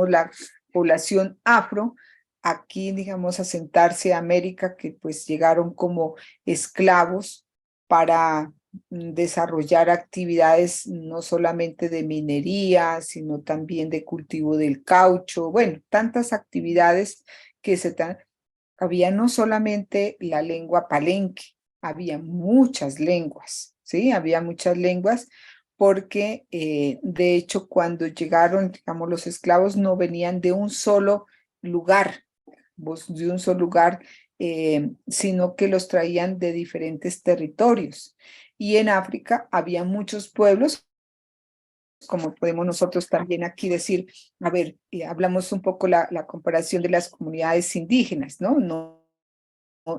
la población afro, aquí, digamos, a sentarse a América, que pues llegaron como esclavos para desarrollar actividades no solamente de minería, sino también de cultivo del caucho, bueno, tantas actividades que había no solamente la lengua palenque, había muchas lenguas, ¿sí? Había muchas lenguas porque, de hecho, cuando llegaron, digamos, los esclavos no venían de un solo lugar, sino que los traían de diferentes territorios. Y en África había muchos pueblos, como podemos nosotros también aquí decir, a ver, hablamos un poco la comparación de las comunidades indígenas, ¿no?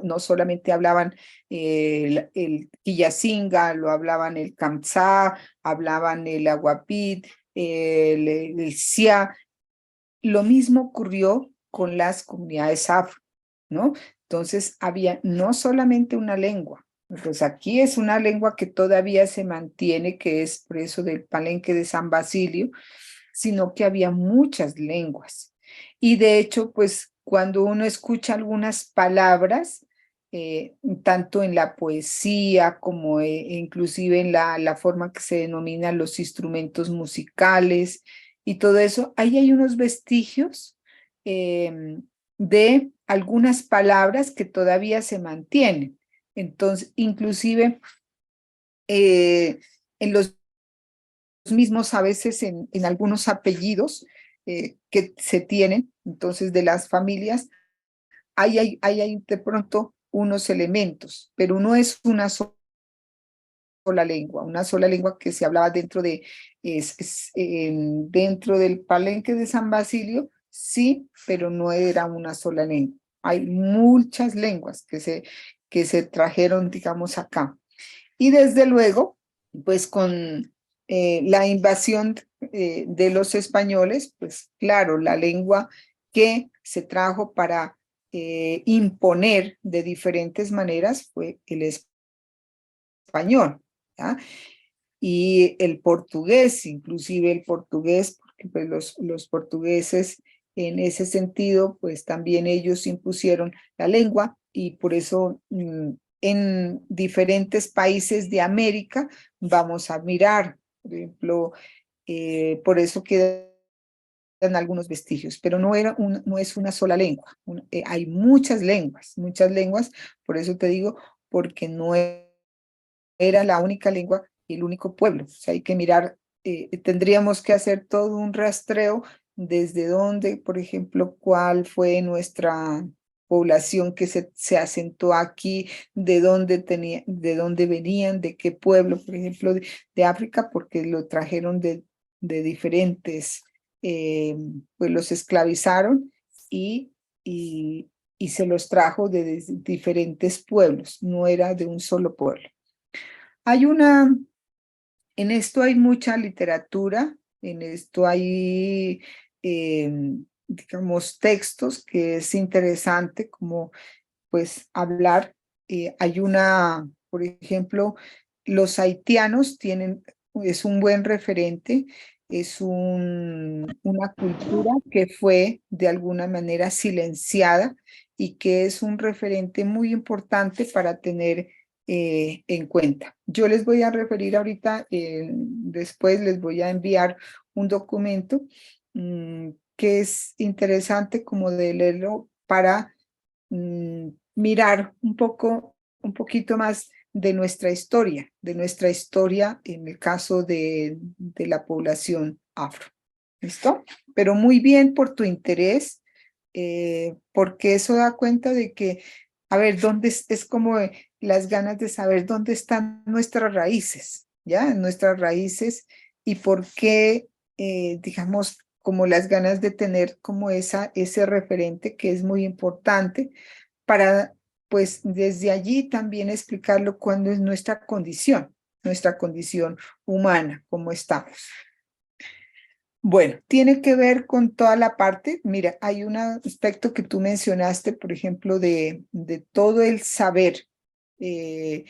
No solamente hablaban el Quillacinga, lo hablaban el Kamsá, hablaban el Aguapit, el Sia. Lo mismo ocurrió con las comunidades afro, ¿no? Entonces había no solamente una lengua, pues aquí es una lengua que todavía se mantiene, que es por eso del Palenque de San Basilio, sino que había muchas lenguas. Y de hecho, pues cuando uno escucha algunas palabras, tanto en la poesía como inclusive en la forma que se denominan los instrumentos musicales y todo eso, ahí hay unos vestigios de algunas palabras que todavía se mantienen. Entonces, inclusive en los mismos, a veces en algunos apellidos que se tienen, entonces de las familias, hay de pronto unos elementos, pero no es una sola lengua que se hablaba dentro del Palenque de San Basilio, sí, pero no era una sola lengua. Hay muchas lenguas que se trajeron, digamos, acá. Y desde luego, pues con la invasión de los españoles, pues claro, la lengua que se trajo para imponer de diferentes maneras fue el español, ¿ya? Y el portugués, inclusive el portugués, porque pues los portugueses en ese sentido, pues también ellos impusieron la lengua, y por eso en diferentes países de América vamos a mirar, por ejemplo, por eso quedan algunos vestigios, pero no es una sola lengua, hay muchas lenguas, por eso te digo, porque no era la única lengua y el único pueblo. O sea, hay que mirar, tendríamos que hacer todo un rastreo desde dónde, por ejemplo, cuál fue nuestra población que se asentó aquí, de dónde venían, de qué pueblo, por ejemplo, de África, porque lo trajeron de diferentes, pues los esclavizaron y se los trajo de diferentes pueblos, no era de un solo pueblo. En esto hay mucha literatura En esto hay, digamos, textos que es interesante como pues hablar. Hay una, por ejemplo, los haitianos tienen, es un buen referente, es una cultura que fue de alguna manera silenciada y que es un referente muy importante para tener en cuenta. Yo les voy a referir ahorita, después les voy a enviar un documento que es interesante como de leerlo para mirar un poquito más de nuestra historia en el caso de la población afro. ¿Listo? Pero muy bien por tu interés, porque eso da cuenta de que, a ver, ¿dónde es como las ganas de saber dónde están nuestras raíces, ¿ya? Nuestras raíces y por qué, digamos, como las ganas de tener como ese referente que es muy importante para, pues, desde allí también explicarlo cuándo es nuestra condición humana, cómo estamos. Bueno, tiene que ver con toda la parte, mira, hay un aspecto que tú mencionaste, por ejemplo, de todo el saber que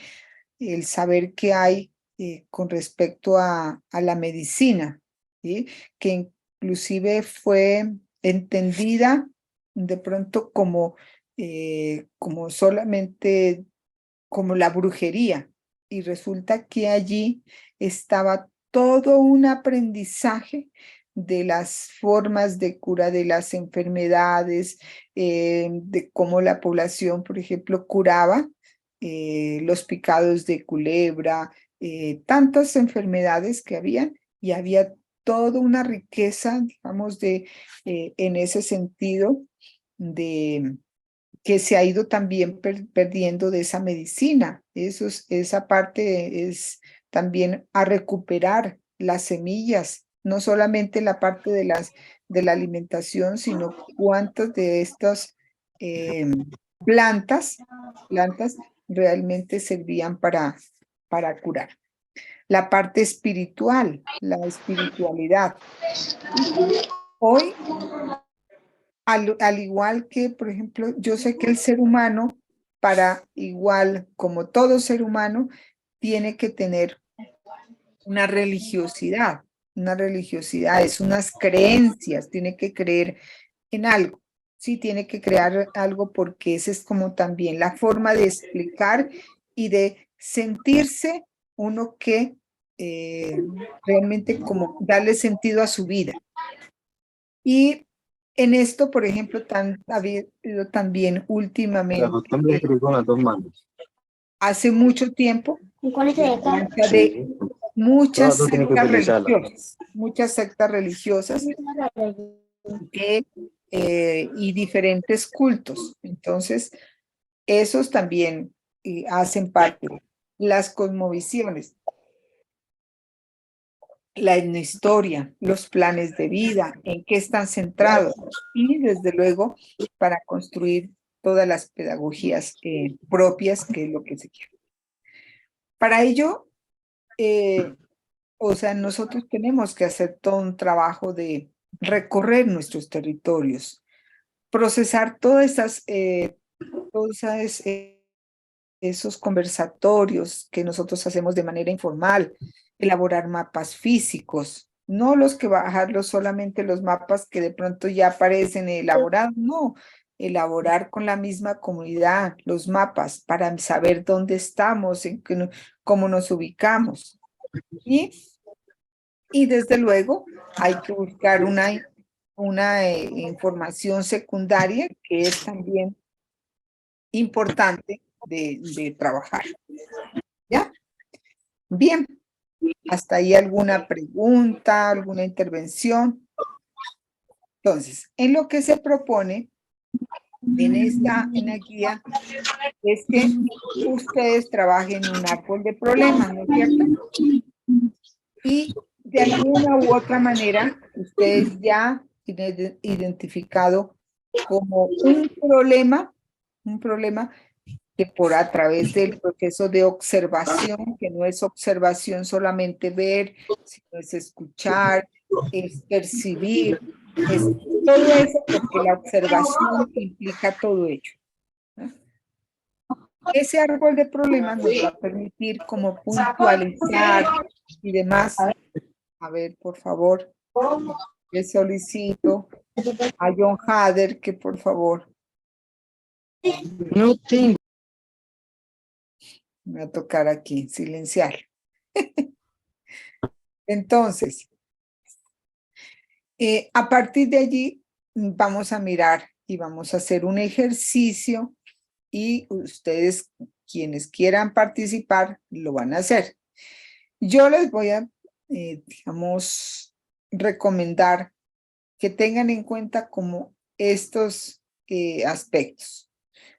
hay con respecto a la medicina, ¿sí? Que inclusive fue entendida de pronto como solamente como la brujería, y resulta que allí estaba todo un aprendizaje de las formas de cura de las enfermedades, de cómo la población, por ejemplo, curaba los picados de culebra, tantas enfermedades que habían, y había toda una riqueza, digamos, en ese sentido, de que se ha ido también perdiendo de esa medicina. Esa parte es también a recuperar las semillas, no solamente la parte de la alimentación, sino cuántas de estas plantas realmente servían para curar. La parte espiritual, la espiritualidad. Hoy, al igual que, por ejemplo, yo sé que el ser humano, para igual como todo ser humano, tiene que tener una religiosidad, es unas creencias, tiene que creer en algo, sí, tiene que crear algo, porque esa es como también la forma de explicar y de sentirse uno que realmente como darle sentido a su vida. Y en esto, por ejemplo, ha habido también últimamente, hace mucho tiempo, de muchas sectas religiosas y diferentes cultos. Entonces, esos también hacen parte. Las cosmovisiones, la etnohistoria, los planes de vida, en qué están centrados, y desde luego para construir todas las pedagogías propias, que es lo que se quiere. Para ello, nosotros tenemos que hacer todo un trabajo de recorrer nuestros territorios, procesar todos esos conversatorios que nosotros hacemos de manera informal, elaborar mapas físicos, no los que bajarlos solamente los mapas que de pronto ya aparecen elaborados, no, elaborar con la misma comunidad los mapas para saber dónde estamos, cómo nos ubicamos. Y desde luego hay que buscar una información secundaria que es también importante de trabajar. ¿Ya? Bien. ¿Hasta ahí alguna pregunta, alguna intervención? Entonces, en lo que se propone en la guía es que ustedes trabajen en un árbol de problemas, ¿no es cierto? Y de alguna u otra manera, ustedes ya tienen identificado como un problema que a través del proceso de observación, que no es observación solamente ver, sino es escuchar, es percibir, es todo eso, porque la observación implica todo ello. ¿No? Ese árbol de problemas nos va a permitir como puntualizar y demás. A ver, por favor, le solicito a John Hader que por favor. No tengo. Me va a tocar aquí, silenciar. Entonces, a partir de allí vamos a mirar y vamos a hacer un ejercicio y ustedes, quienes quieran participar, lo van a hacer. Yo les voy a, digamos, recomendar que tengan en cuenta como estos aspectos.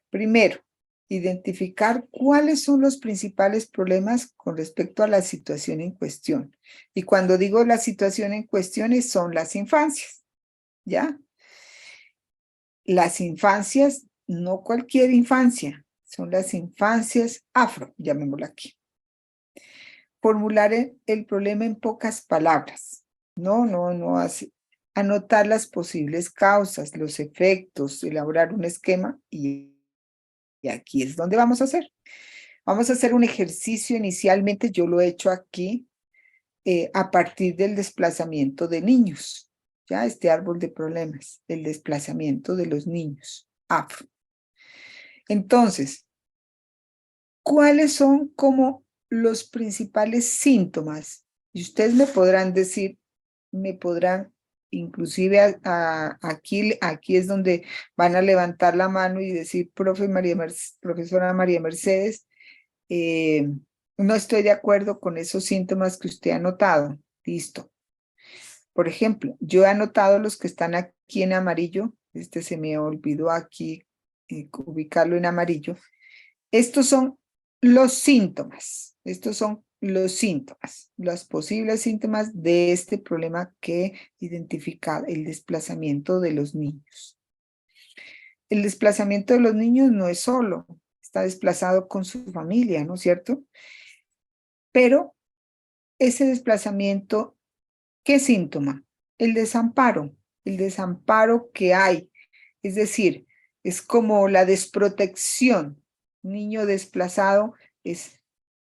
Primero, identificar cuáles son los principales problemas con respecto a la situación en cuestión. Y cuando digo la situación en cuestión son las infancias, ¿ya? Las infancias, no cualquier infancia, son las infancias afro, llamémoslo aquí. Formular el problema en pocas palabras. No así. Anotar las posibles causas, los efectos, elaborar un esquema y aquí es donde vamos a hacer. Vamos a hacer un ejercicio inicialmente, yo lo he hecho aquí, a partir del desplazamiento de niños. Ya este árbol de problemas, el desplazamiento de los niños afro. Entonces, ¿cuáles son como los principales síntomas? Y ustedes me podrán decir, inclusive aquí es donde van a levantar la mano y decir, profesora María Mercedes, no estoy de acuerdo con esos síntomas que usted ha notado. Listo. Por ejemplo, yo he anotado los que están aquí en amarillo. Se me olvidó aquí ubicarlo en amarillo. Estos son los síntomas. Estos son los síntomas, los posibles síntomas de este problema que identifica el desplazamiento de los niños. El desplazamiento de los niños no es solo, está desplazado con su familia, ¿no es cierto? Pero ese desplazamiento, ¿qué síntoma? El desamparo que hay, es decir, es como la desprotección. Un niño desplazado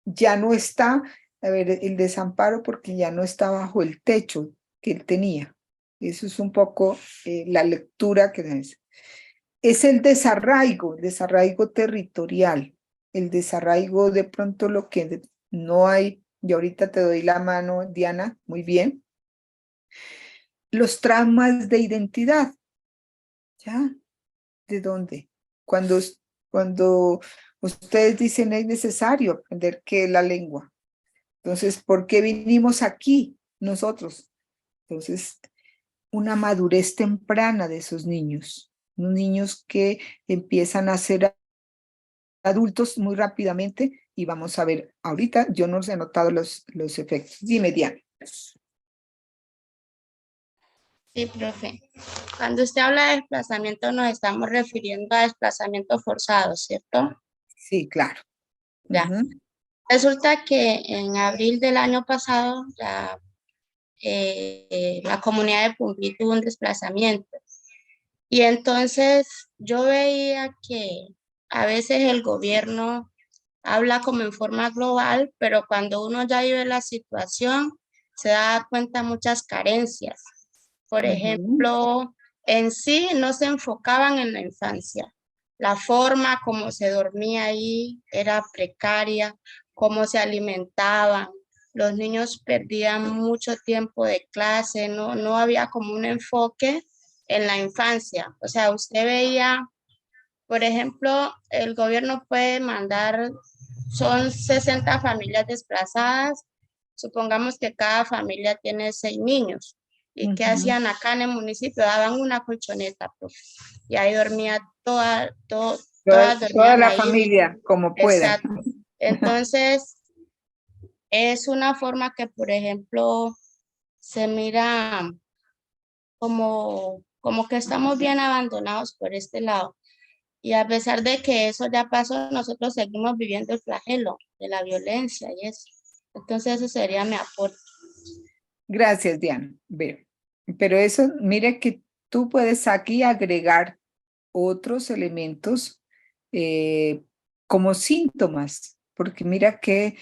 ya no está, el desamparo porque ya no está bajo el techo que él tenía. Eso es un poco la lectura que es el desarraigo territorial, el desarraigo de pronto lo que no hay, y ahorita te doy la mano, Diana, muy bien. Los traumas de identidad, ¿ya? ¿De dónde? Cuando ustedes dicen es necesario aprender qué es la lengua. Entonces, ¿por qué vinimos aquí nosotros? Entonces, una madurez temprana de esos niños. Unos niños que empiezan a ser adultos muy rápidamente y vamos a ver, ahorita yo no he notado los efectos. Dime, Diana. Sí, profe. Cuando usted habla de desplazamiento nos estamos refiriendo a desplazamiento forzado, ¿cierto? Sí, claro. Ya. Resulta que en abril del año pasado la comunidad de Pumbí tuvo un desplazamiento. Y entonces yo veía que a veces el gobierno habla como en forma global, pero cuando uno ya vive la situación, se da cuenta muchas carencias. Por ejemplo, en sí no se enfocaban en la infancia. La forma como se dormía ahí era precaria, cómo se alimentaban. Los niños perdían mucho tiempo de clase, no había como un enfoque en la infancia. O sea, usted veía, por ejemplo, el gobierno puede mandar, son 60 familias desplazadas, supongamos que cada familia tiene 6 niños. ¿Y qué hacían acá en el municipio? Daban una colchoneta, profe, y ahí dormía toda la familia, como pueda. Exacto. Entonces, es una forma que, por ejemplo, se mira como que estamos bien abandonados por este lado. Y a pesar de que eso ya pasó, nosotros seguimos viviendo el flagelo de la violencia y eso. Entonces, ese sería mi aporte. Gracias, Diana. Ve, pero eso, mire que tú puedes aquí agregar otros elementos como síntomas, porque mira que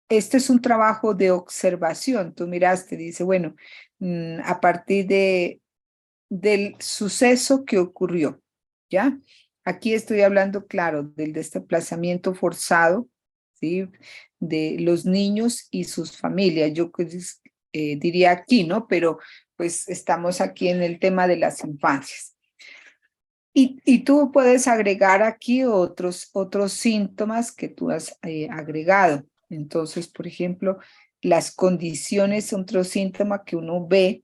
este es un trabajo de observación. Tú miraste, dice, bueno, a partir del suceso que ocurrió, ¿ya? Aquí estoy hablando, claro, del desplazamiento forzado, ¿sí? De los niños y sus familias. Yo pues, diría aquí, ¿no? Pero pues estamos aquí en el tema de las infancias. Y tú puedes agregar aquí otros síntomas que tú has agregado. Entonces, por ejemplo, las condiciones, otro síntoma que uno ve,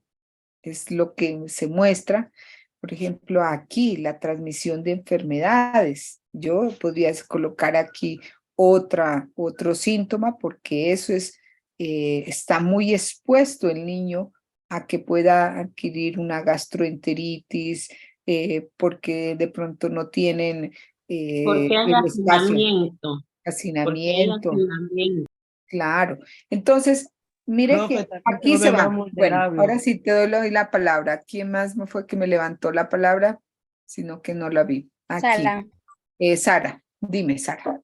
es lo que se muestra. Por ejemplo, aquí, la transmisión de enfermedades. Yo podría colocar aquí otro síntoma porque eso es, está muy expuesto el niño a que pueda adquirir una gastroenteritis, porque de pronto no tienen Porque hay el espacio, hacinamiento. Porque hay hacinamiento. hacinamiento. Claro. Entonces, mire Profe, que también aquí se va. problemas de Bueno, labio. ahora sí te doy la palabra. ¿Quién más me fue que me levantó la palabra? Sino que no la vi. Aquí. Sala. Sara, dime, Sara.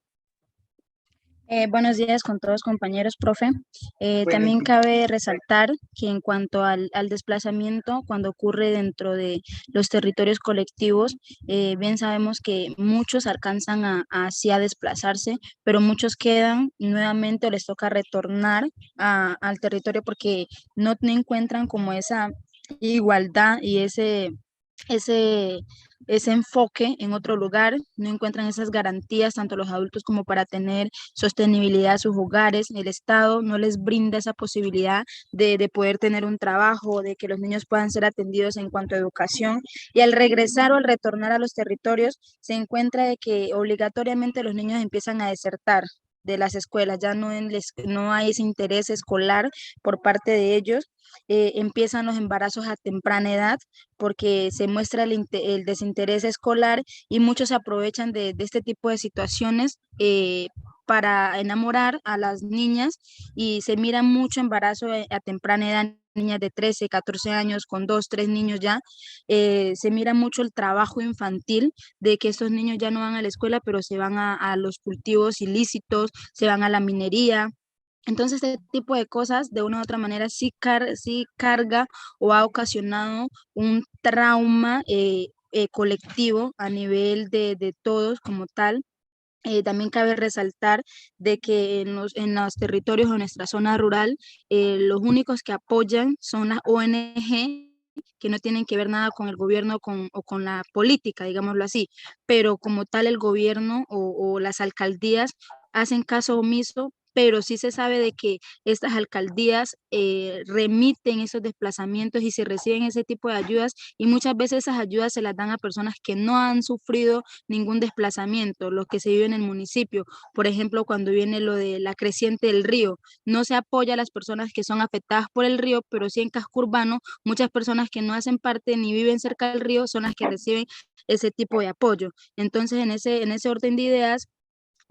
Buenos días con todos compañeros, profe. Buenos También días. cabe resaltar que en cuanto al desplazamiento, cuando ocurre dentro de los territorios colectivos, bien sabemos que muchos alcanzan así a desplazarse, pero muchos quedan nuevamente o les toca retornar al territorio porque no encuentran como esa igualdad y ese, ese enfoque en otro lugar, no encuentran esas garantías, tanto los adultos como para tener sostenibilidad a sus hogares. El Estado no les brinda esa posibilidad de poder tener un trabajo, de que los niños puedan ser atendidos en cuanto a educación. Y al regresar o al retornar a los territorios, se encuentra de que obligatoriamente los niños empiezan a desertar de las escuelas, ya no hay ese interés escolar por parte de ellos, empiezan los embarazos a temprana edad porque se muestra el desinterés escolar y muchos se aprovechan de este tipo de situaciones para enamorar a las niñas y se mira mucho embarazo a temprana edad, niñas de 13, 14 años con 2, 3 niños ya, se mira mucho el trabajo infantil de que estos niños ya no van a la escuela, pero se van a los cultivos ilícitos, se van a la minería. Entonces, este tipo de cosas, de una u otra manera, sí carga o ha ocasionado un trauma colectivo a nivel de todos como tal. También cabe resaltar de que en los territorios o en nuestra zona rural, los únicos que apoyan son las ONG que no tienen que ver nada con el gobierno o con la política, digámoslo así, pero como tal el gobierno o las alcaldías hacen caso omiso, pero sí se sabe de que estas alcaldías remiten esos desplazamientos y se reciben ese tipo de ayudas y muchas veces esas ayudas se las dan a personas que no han sufrido ningún desplazamiento, los que se viven en el municipio. Por ejemplo, cuando viene lo de la creciente del río, no se apoya a las personas que son afectadas por el río, pero sí en casco urbano, muchas personas que no hacen parte ni viven cerca del río son las que reciben ese tipo de apoyo. Entonces, en ese orden de ideas,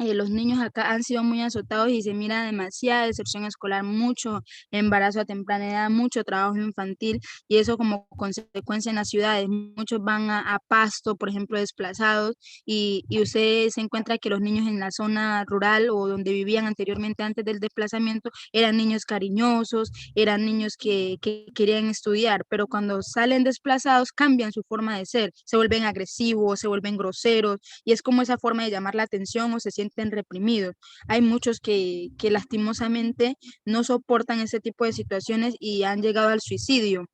los niños acá han sido muy azotados y se mira demasiada deserción escolar, mucho embarazo a temprana edad, mucho trabajo infantil y eso como consecuencia en las ciudades. Muchos van a Pasto, por ejemplo, desplazados y usted se encuentra que los niños en la zona rural o donde vivían anteriormente antes del desplazamiento eran niños cariñosos, eran niños que querían estudiar, pero cuando salen desplazados cambian su forma de ser, se vuelven agresivos, se vuelven groseros y es como esa forma de llamar la atención o se sienten reprimidos. Hay muchos que lastimosamente no soportan ese tipo de situaciones y han llegado al suicidio.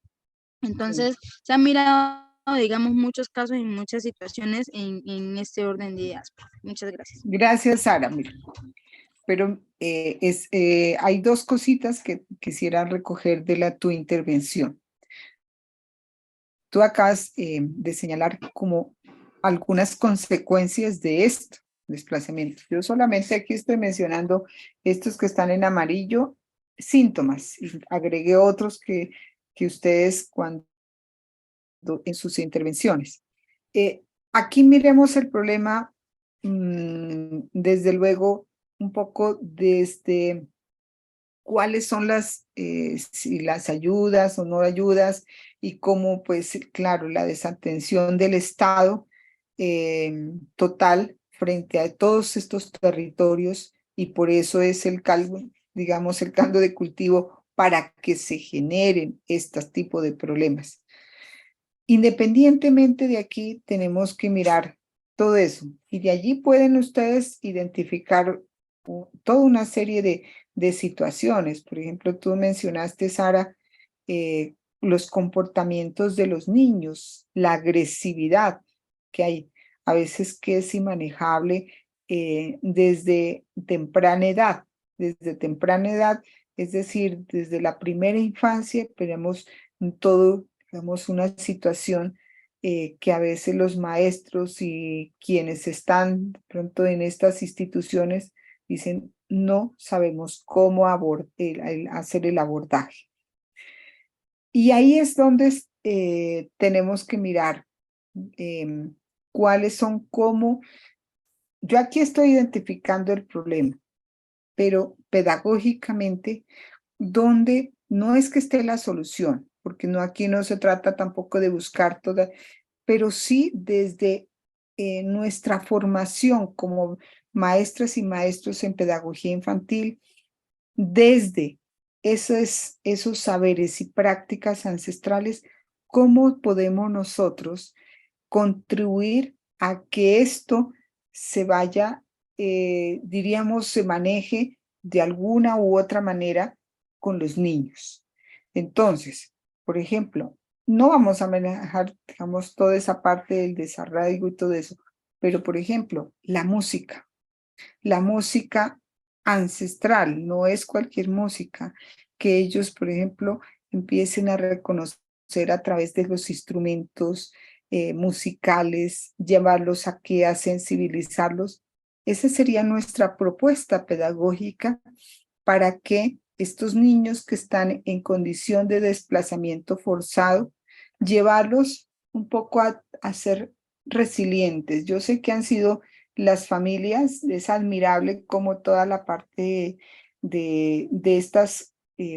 Entonces, se han mirado, digamos, muchos casos y muchas situaciones en este orden de ideas. Muchas gracias. Gracias, Sara. Mira. Pero hay dos cositas que quisiera recoger de tu intervención. Tú acabas de señalar como algunas consecuencias de esto, desplazamiento. Yo solamente aquí estoy mencionando estos que están en amarillo, síntomas, y agregué otros que ustedes cuando en sus intervenciones. Aquí miremos el problema, desde luego, un poco desde cuáles son si las ayudas o no ayudas y cómo, pues, claro, la desatención del Estado total frente a todos estos territorios y por eso es el caldo, digamos, el caldo de cultivo para que se generen estos tipos de problemas. Independientemente de aquí, tenemos que mirar todo eso y de allí pueden ustedes identificar toda una serie de situaciones. Por ejemplo, tú mencionaste, Sara, los comportamientos de los niños, la agresividad que hay a veces que es inmanejable desde temprana edad. Desde temprana edad, es decir, desde la primera infancia, tenemos todo, digamos, una situación que a veces los maestros y quienes están de pronto en estas instituciones dicen, no sabemos cómo hacer el abordaje. Y ahí es donde tenemos que mirar cuáles son yo aquí estoy identificando el problema, pero pedagógicamente, donde no es que esté la solución, porque aquí no se trata tampoco de buscar toda, pero sí desde nuestra formación como maestras y maestros en pedagogía infantil, desde esos saberes y prácticas ancestrales, ¿cómo podemos nosotros contribuir a que esto se vaya, diríamos, se maneje de alguna u otra manera con los niños? Entonces, por ejemplo, no vamos a manejar, digamos, toda esa parte del desarraigo y todo eso, pero por ejemplo, la música ancestral, no es cualquier música, que ellos, por ejemplo, empiecen a reconocer a través de los instrumentos musicales, llevarlos a sensibilizarlos. Esa sería nuestra propuesta pedagógica para que estos niños que están en condición de desplazamiento forzado, llevarlos un poco a ser resilientes. Yo sé que han sido las familias, es admirable como toda la parte de estas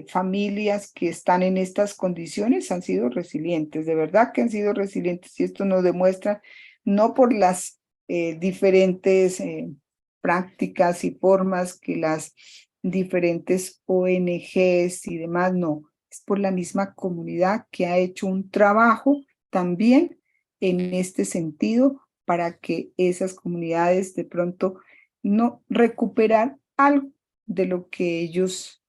familias que están en estas condiciones han sido resilientes, de verdad que han sido resilientes y esto nos demuestra no por las diferentes prácticas y formas que las diferentes ONGs y demás, no, es por la misma comunidad que ha hecho un trabajo también en este sentido para que esas comunidades de pronto no recuperar algo de lo que ellos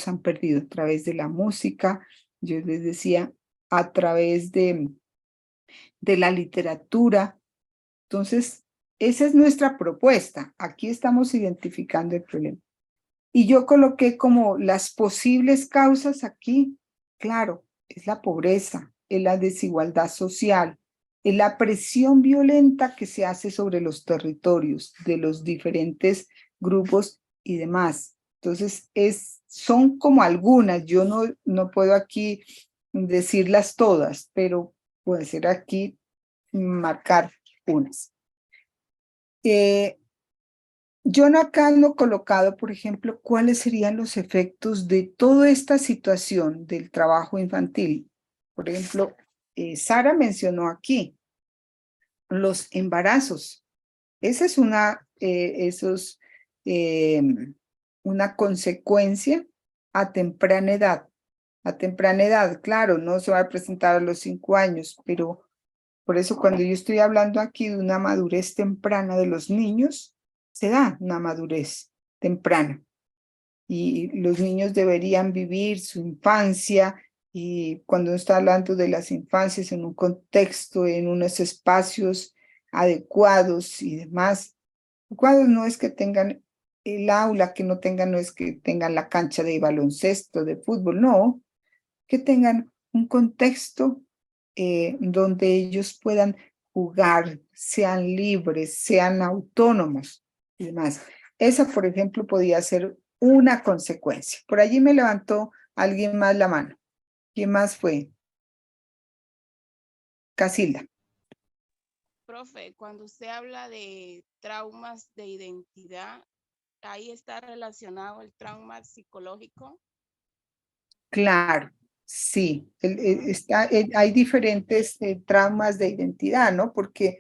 han perdido a través de la música, yo les decía, a través de la literatura. Entonces, esa es nuestra propuesta. Aquí estamos identificando el problema. Y yo coloqué como las posibles causas aquí, claro, es la pobreza, es la desigualdad social, es la presión violenta que se hace sobre los territorios de los diferentes grupos y demás. Entonces, son como algunas, yo no puedo aquí decirlas todas, pero puede ser aquí marcar unas. Yo acá no he colocado, por ejemplo, cuáles serían los efectos de toda esta situación del trabajo infantil. Por ejemplo, Sara mencionó aquí los embarazos. Esa es una consecuencia a temprana edad. A temprana edad, claro, no se va a presentar a los 5 años, pero por eso cuando yo estoy hablando aquí de una madurez temprana de los niños, se da una madurez temprana. Y los niños deberían vivir su infancia y cuando uno está hablando de las infancias en un contexto, en unos espacios adecuados y demás. Adecuados no es que tengan el aula, que no tengan, no es que tengan la cancha de baloncesto, de fútbol, no, que tengan un contexto donde ellos puedan jugar, sean libres, sean autónomos y demás. Esa, por ejemplo, podía ser una consecuencia. Por allí me levantó alguien más la mano. ¿Quién más fue? Casilda. Profe, cuando usted habla de traumas de identidad, ahí está relacionado el trauma psicológico. Claro, sí. Hay diferentes traumas de identidad, ¿no? Porque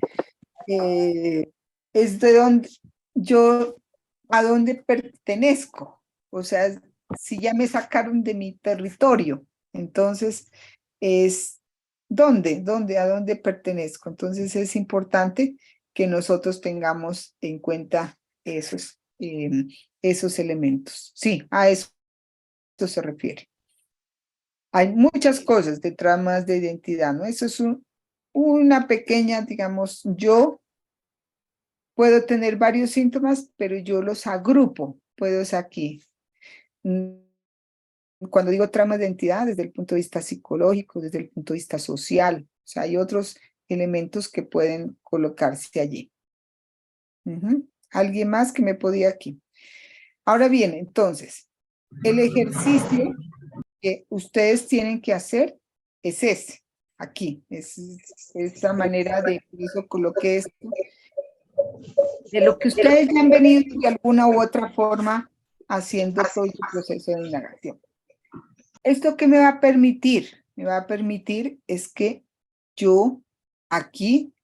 es de donde a dónde pertenezco. O sea, si ya me sacaron de mi territorio, entonces es a dónde pertenezco. Entonces es importante que nosotros tengamos en cuenta esos elementos. Sí, a eso se refiere. Hay muchas cosas de traumas de identidad, ¿no? Eso es una pequeña, digamos, yo puedo tener varios síntomas, pero yo los agrupo, puedo aquí. Cuando digo traumas de identidad, desde el punto de vista psicológico, desde el punto de vista social, o sea, hay otros elementos que pueden colocarse allí. ¿Alguien más que me podía aquí? Ahora bien, entonces, el ejercicio que ustedes tienen que hacer es ese, aquí, es esa manera de, por eso coloqué esto, de lo que ustedes ya han venido de alguna u otra forma haciendo todo el proceso de indagación. ¿Esto qué me va a permitir? Me va a permitir es que yo aquí,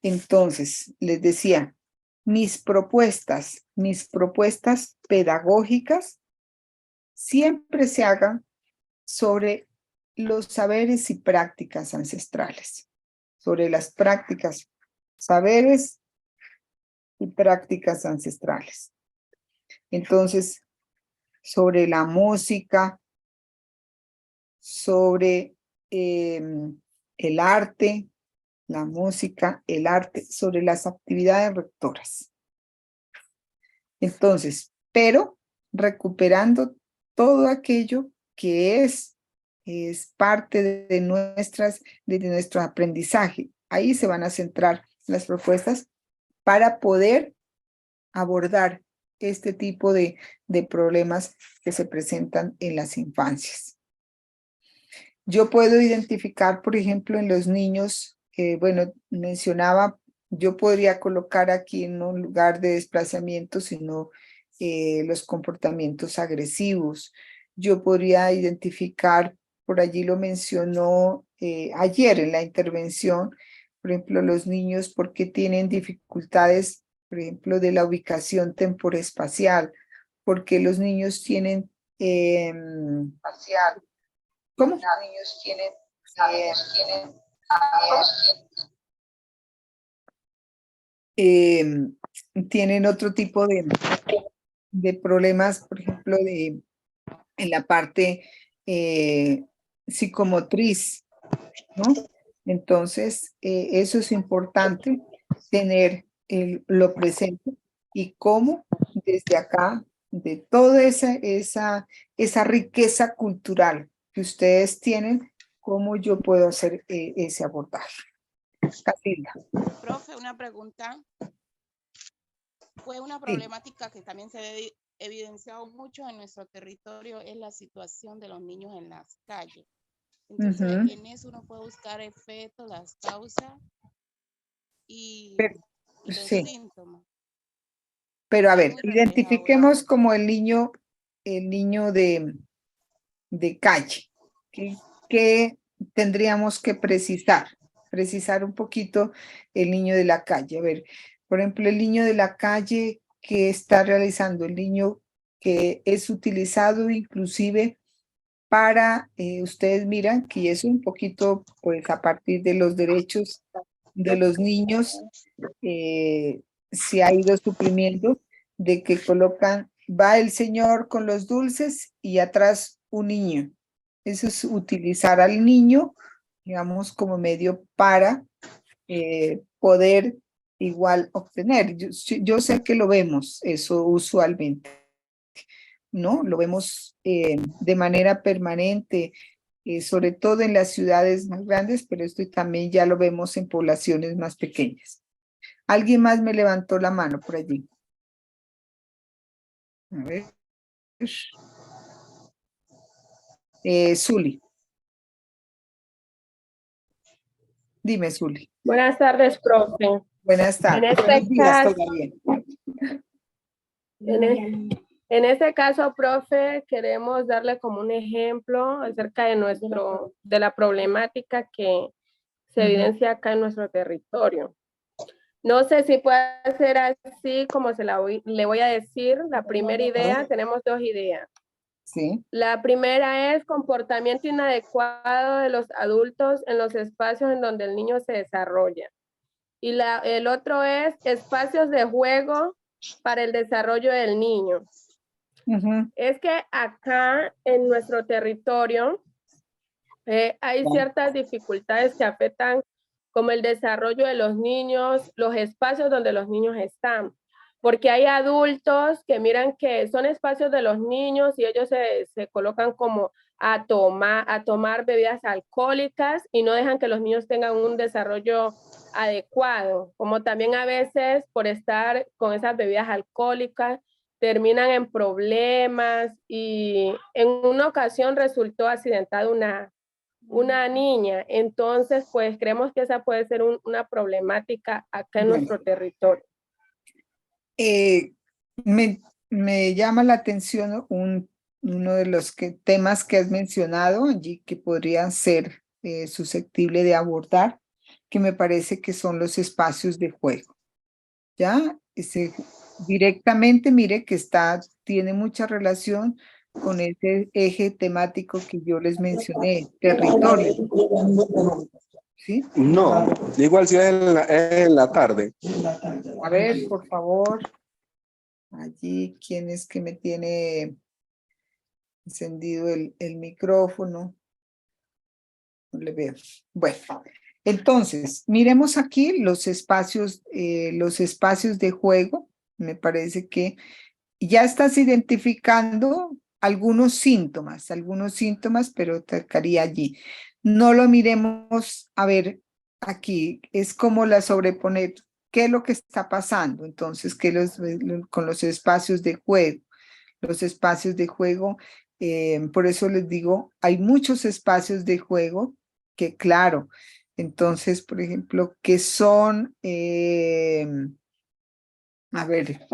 entonces, les decía, mis propuestas pedagógicas siempre se hagan sobre los saberes y prácticas ancestrales, sobre las prácticas, saberes y prácticas ancestrales. Entonces, sobre la música, sobre el arte, la música, el arte, sobre las actividades rectoras. Entonces, pero recuperando todo aquello que es parte de nuestro aprendizaje. Ahí se van a centrar las propuestas para poder abordar este tipo de problemas que se presentan en las infancias. Yo puedo identificar, por ejemplo, en los niños, bueno, mencionaba, yo podría colocar aquí en un lugar de desplazamiento, sino los comportamientos agresivos. Yo podría identificar, por allí lo mencionó ayer en la intervención, por ejemplo, los niños porque tienen dificultades, por ejemplo, de la ubicación temporoespacial, porque los niños tienen ¿cómo? Los niños tienen otro tipo de problemas, por ejemplo, en la parte psicomotriz, ¿no? Entonces, eso es importante, tener lo presente y cómo desde acá, de toda esa riqueza cultural que ustedes tienen, cómo yo puedo hacer ese abordaje. Casilda. Profe, una pregunta. Fue una problemática que también se ha evidenciado mucho en nuestro territorio, es la situación de los niños en las calles. Entonces, en eso uno puede buscar efectos, las causas y los síntomas. Pero a ver, identifiquemos como el niño de calle. ¿Qué tendríamos que precisar? Precisar un poquito el niño de la calle. A ver, por ejemplo, el niño de la calle que está realizando, el niño que es utilizado inclusive para, ustedes miran que es un poquito, pues a partir de los derechos de los niños, se ha ido suprimiendo, de que colocan, va el señor con los dulces y atrás un niño. Eso es utilizar al niño, digamos, como medio para poder igual obtener. Yo sé que lo vemos eso usualmente, ¿no? Lo vemos de manera permanente, sobre todo en las ciudades más grandes, pero esto también ya lo vemos en poblaciones más pequeñas. ¿Alguien más me levantó la mano por allí? A ver. Zuli. Dime, Zuli. Buenas tardes, profe. Buenas tardes. En este Buenos días caso, todavía. En este caso, profe, queremos darle como un ejemplo acerca de la problemática que se evidencia acá en nuestro territorio. No sé si puede ser así como le voy a decir. La primera idea, tenemos dos ideas. Sí. La primera es comportamiento inadecuado de los adultos en los espacios en donde el niño se desarrolla. Y el otro es espacios de juego para el desarrollo del niño. Es que acá en nuestro territorio hay ciertas dificultades que afectan como el desarrollo de los niños, los espacios donde los niños están. Porque hay adultos que miran que son espacios de los niños y ellos se colocan como a tomar bebidas alcohólicas y no dejan que los niños tengan un desarrollo adecuado. Como también a veces por estar con esas bebidas alcohólicas terminan en problemas y en una ocasión resultó accidentada una niña. Entonces, pues creemos que esa puede ser una problemática acá en nuestro territorio. Me llama la atención uno de los temas que has mencionado allí que podría ser susceptible de abordar, que me parece que son los espacios de juego. ¿Ya? Directamente, mire que tiene mucha relación con ese eje temático que yo les mencioné, territorio. ¿Sí? No, igual si es en la tarde. A ver, por favor. Allí, ¿quién es que me tiene encendido el micrófono? No le veo. Bueno, entonces, miremos aquí los espacios de juego. Me parece que ya estás identificando algunos síntomas, pero tocaría allí. No lo miremos, a ver, aquí, es como la sobreponer, ¿qué es lo que está pasando? Entonces, con los espacios de juego? Los espacios de juego, por eso les digo, hay muchos espacios de juego que, claro, entonces, por ejemplo, que son, a ver,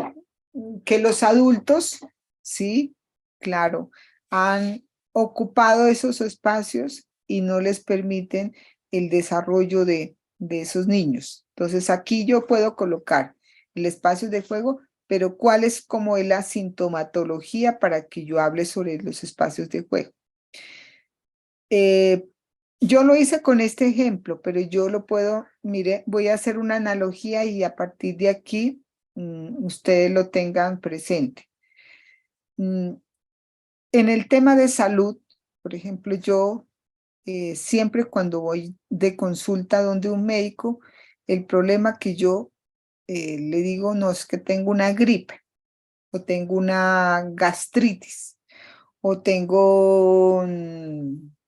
que los adultos, sí, claro, han ocupado esos espacios y no les permiten el desarrollo de esos niños. Entonces, aquí yo puedo colocar el espacio de juego, pero ¿cuál es como la sintomatología para que yo hable sobre los espacios de juego? Yo lo hice con este ejemplo, pero yo lo puedo, mire, voy a hacer una analogía y a partir de aquí ustedes lo tengan presente. En el tema de salud, por ejemplo, yo siempre cuando voy de consulta donde un médico, el problema que yo le digo no es que tengo una gripe, o tengo una gastritis, o tengo,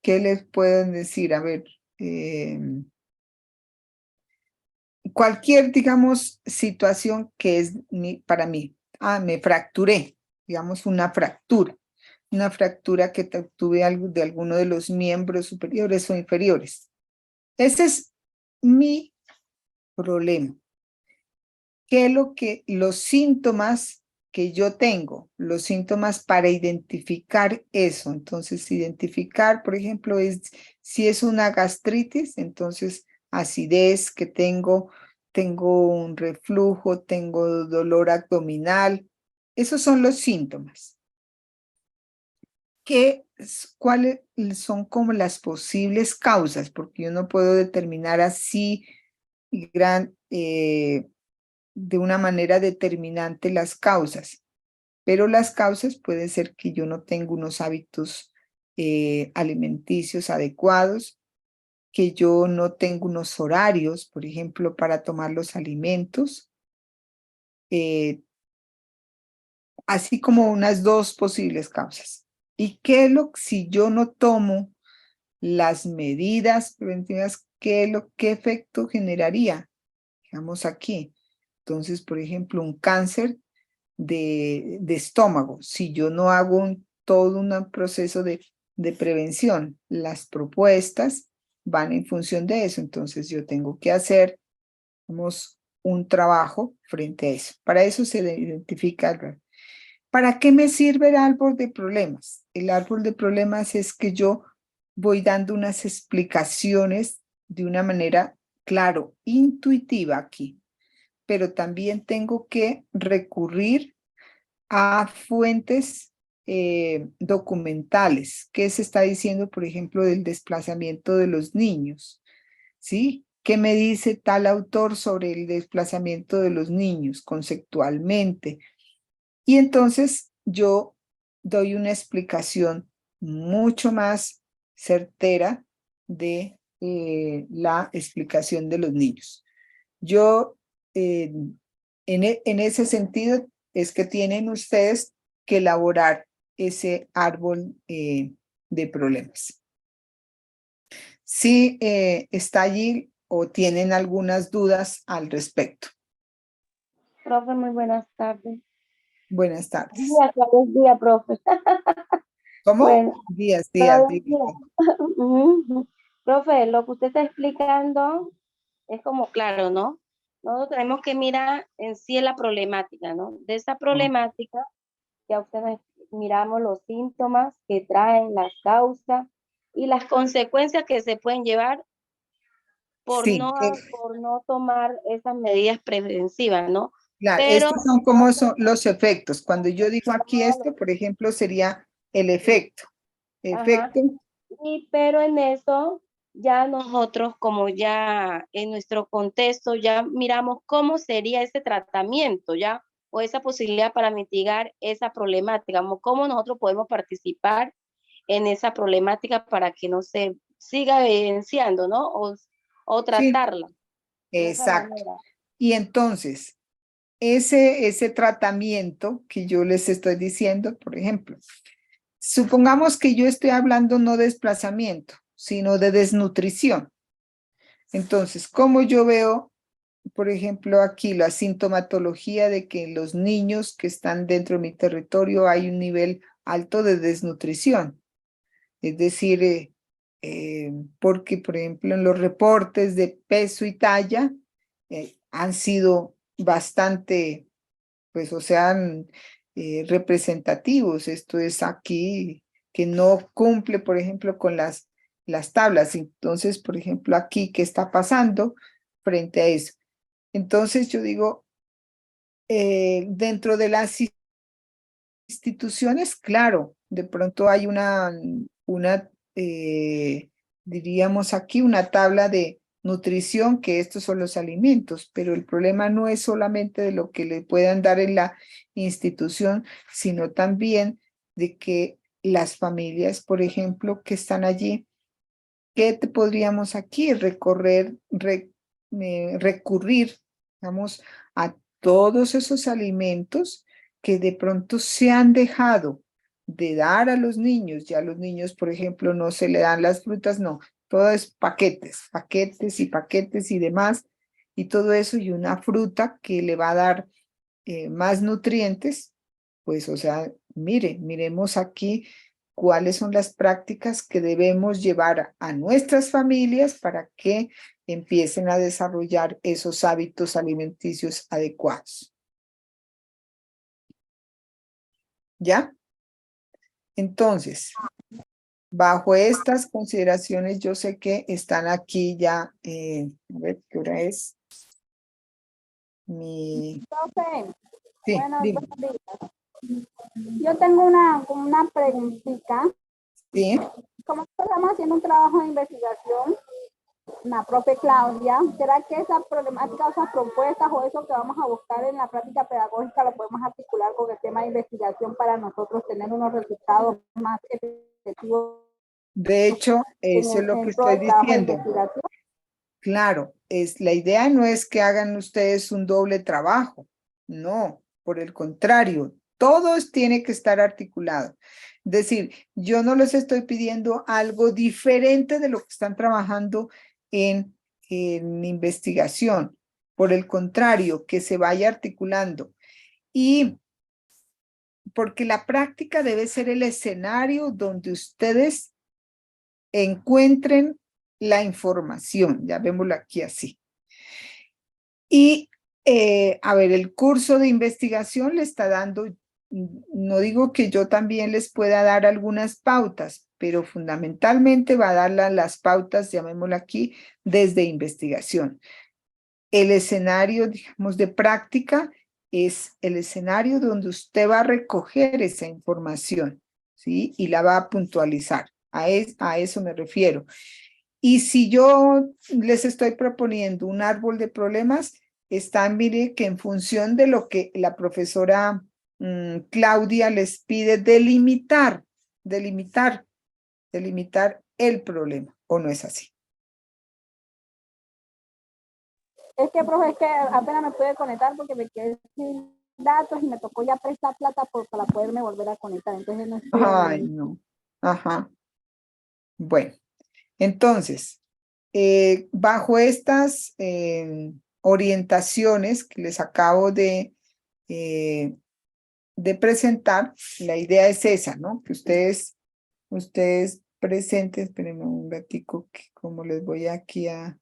¿qué les pueden decir? A ver, cualquier, digamos, situación que es para mí. Me fracturé, digamos, una fractura que tuve de alguno de los miembros superiores o inferiores. Ese es mi problema. ¿Qué es los síntomas que yo tengo? Los síntomas para identificar eso. Entonces, identificar, por ejemplo, si es una gastritis, entonces acidez que tengo un reflujo, tengo dolor abdominal. Esos son los síntomas. ¿Cuáles son como las posibles causas? Porque yo no puedo determinar así de una manera determinante las causas, pero las causas pueden ser que yo no tengo unos hábitos alimenticios adecuados, que yo no tengo unos horarios, por ejemplo, para tomar los alimentos, así como unas dos posibles causas. ¿Y si yo no tomo las medidas preventivas, qué efecto generaría? Digamos aquí. Entonces, por ejemplo, un cáncer de estómago, si yo no hago todo un proceso de prevención, las propuestas van en función de eso. Entonces, yo tengo que hacer un trabajo frente a eso. Para eso se identifica ¿Para qué me sirve el árbol de problemas? El árbol de problemas es que yo voy dando unas explicaciones de una manera, claro, intuitiva aquí, pero también tengo que recurrir a fuentes documentales. ¿Qué se está diciendo, por ejemplo, del desplazamiento de los niños? ¿Sí? ¿Qué me dice tal autor sobre el desplazamiento de los niños conceptualmente? Y entonces yo doy una explicación mucho más certera de la explicación de los niños. Yo, en ese sentido, es que tienen ustedes que elaborar ese árbol de problemas. Si está allí o tienen algunas dudas al respecto. Profe, muy buenas tardes. Buenas tardes. Buenos días, profe. ¿Cómo? Bueno, Días. Profe, lo que usted está explicando es como claro, ¿no? Nosotros tenemos que mirar en sí la problemática, ¿no? De esa problemática, ya ustedes miramos los síntomas que traen, las causas y las consecuencias que se pueden llevar por, sí, por no tomar esas medidas preventivas, ¿no? Claro, pero, estos son como son los efectos. Cuando yo digo aquí esto, por ejemplo, sería el efecto. Efecto. Pero en eso ya nosotros, como ya en nuestro contexto, ya miramos cómo sería ese tratamiento, ya, o esa posibilidad para mitigar esa problemática, cómo nosotros podemos participar en esa problemática para que no se siga evidenciando, ¿no? O tratarla. Sí, exacto. Y entonces, ese tratamiento que yo les estoy diciendo, por ejemplo, supongamos que yo estoy hablando no de desplazamiento, sino de desnutrición. Entonces, ¿cómo yo veo, por ejemplo, aquí la sintomatología de que en los niños que están dentro de mi territorio hay un nivel alto de desnutrición? Es decir, porque, por ejemplo, en los reportes de peso y talla han sido bastante, pues, o sea, representativos. Esto es aquí que no cumple, por ejemplo, con las tablas. Entonces, por ejemplo, aquí, ¿qué está pasando frente a eso? Entonces, yo digo, dentro de las instituciones, claro, de pronto hay diríamos aquí, una tabla de nutrición, que estos son los alimentos, pero el problema no es solamente de lo que le puedan dar en la institución, sino también de que las familias, por ejemplo, que están allí, ¿qué te podríamos aquí recurrir, digamos, a todos esos alimentos que de pronto se han dejado de dar a los niños? Ya a los niños, por ejemplo, no se le dan las frutas, no, todo es paquetes y demás, y todo eso, y una fruta que le va a dar más nutrientes, pues, o sea, miremos aquí cuáles son las prácticas que debemos llevar a nuestras familias para que empiecen a desarrollar esos hábitos alimenticios adecuados. ¿Ya? Entonces, bajo estas consideraciones, yo sé que están aquí ya, a ver, ¿qué hora es? Profe, Sí, buenos dime. días. Yo tengo una preguntita. Sí. Como estamos haciendo un trabajo de investigación, la profe Claudia, ¿será que esa problemática, o esas propuestas o eso que vamos a buscar en la práctica pedagógica lo podemos articular con el tema de investigación para nosotros tener unos resultados más efectivos? De hecho, eso es lo que estoy diciendo. Claro, la idea no es que hagan ustedes un doble trabajo, no, por el contrario, todo tiene que estar articulado. Es decir, yo no les estoy pidiendo algo diferente de lo que están trabajando en investigación, por el contrario, que se vaya articulando. Y porque la práctica debe ser el escenario donde ustedes encuentren la información, ya vémoslo aquí así. Y, a ver, el curso de investigación le está dando no digo que yo también les pueda dar algunas pautas, pero fundamentalmente va a dar las pautas, llamémoslo aquí, desde investigación. El escenario, digamos, de práctica es el escenario donde usted va a recoger esa información, ¿sí? Y la va a puntualizar. A eso me refiero. Y si yo les estoy proponiendo un árbol de problemas, mire, que en función de lo que la profesora Claudia les pide delimitar el problema, ¿o no es así? Es que, profe, es que apenas me pude conectar porque me quedé sin datos y me tocó ya prestar plata para poderme volver a conectar. Entonces no estoy... Ay, no. Ajá. Bueno, entonces, bajo estas orientaciones que les acabo de presentar, la idea es esa, ¿no? Que ustedes presenten, espérenme un ratico, que como les voy aquí a...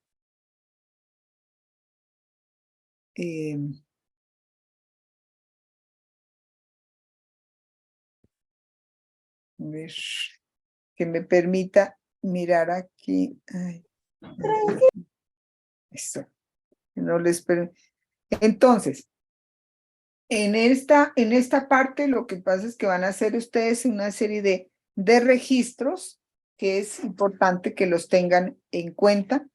a ver, que me permita mirar aquí. Ay, eso, no les Entonces, en esta parte lo que pasa es que van a hacer ustedes una serie de registros que es importante que los tengan en cuenta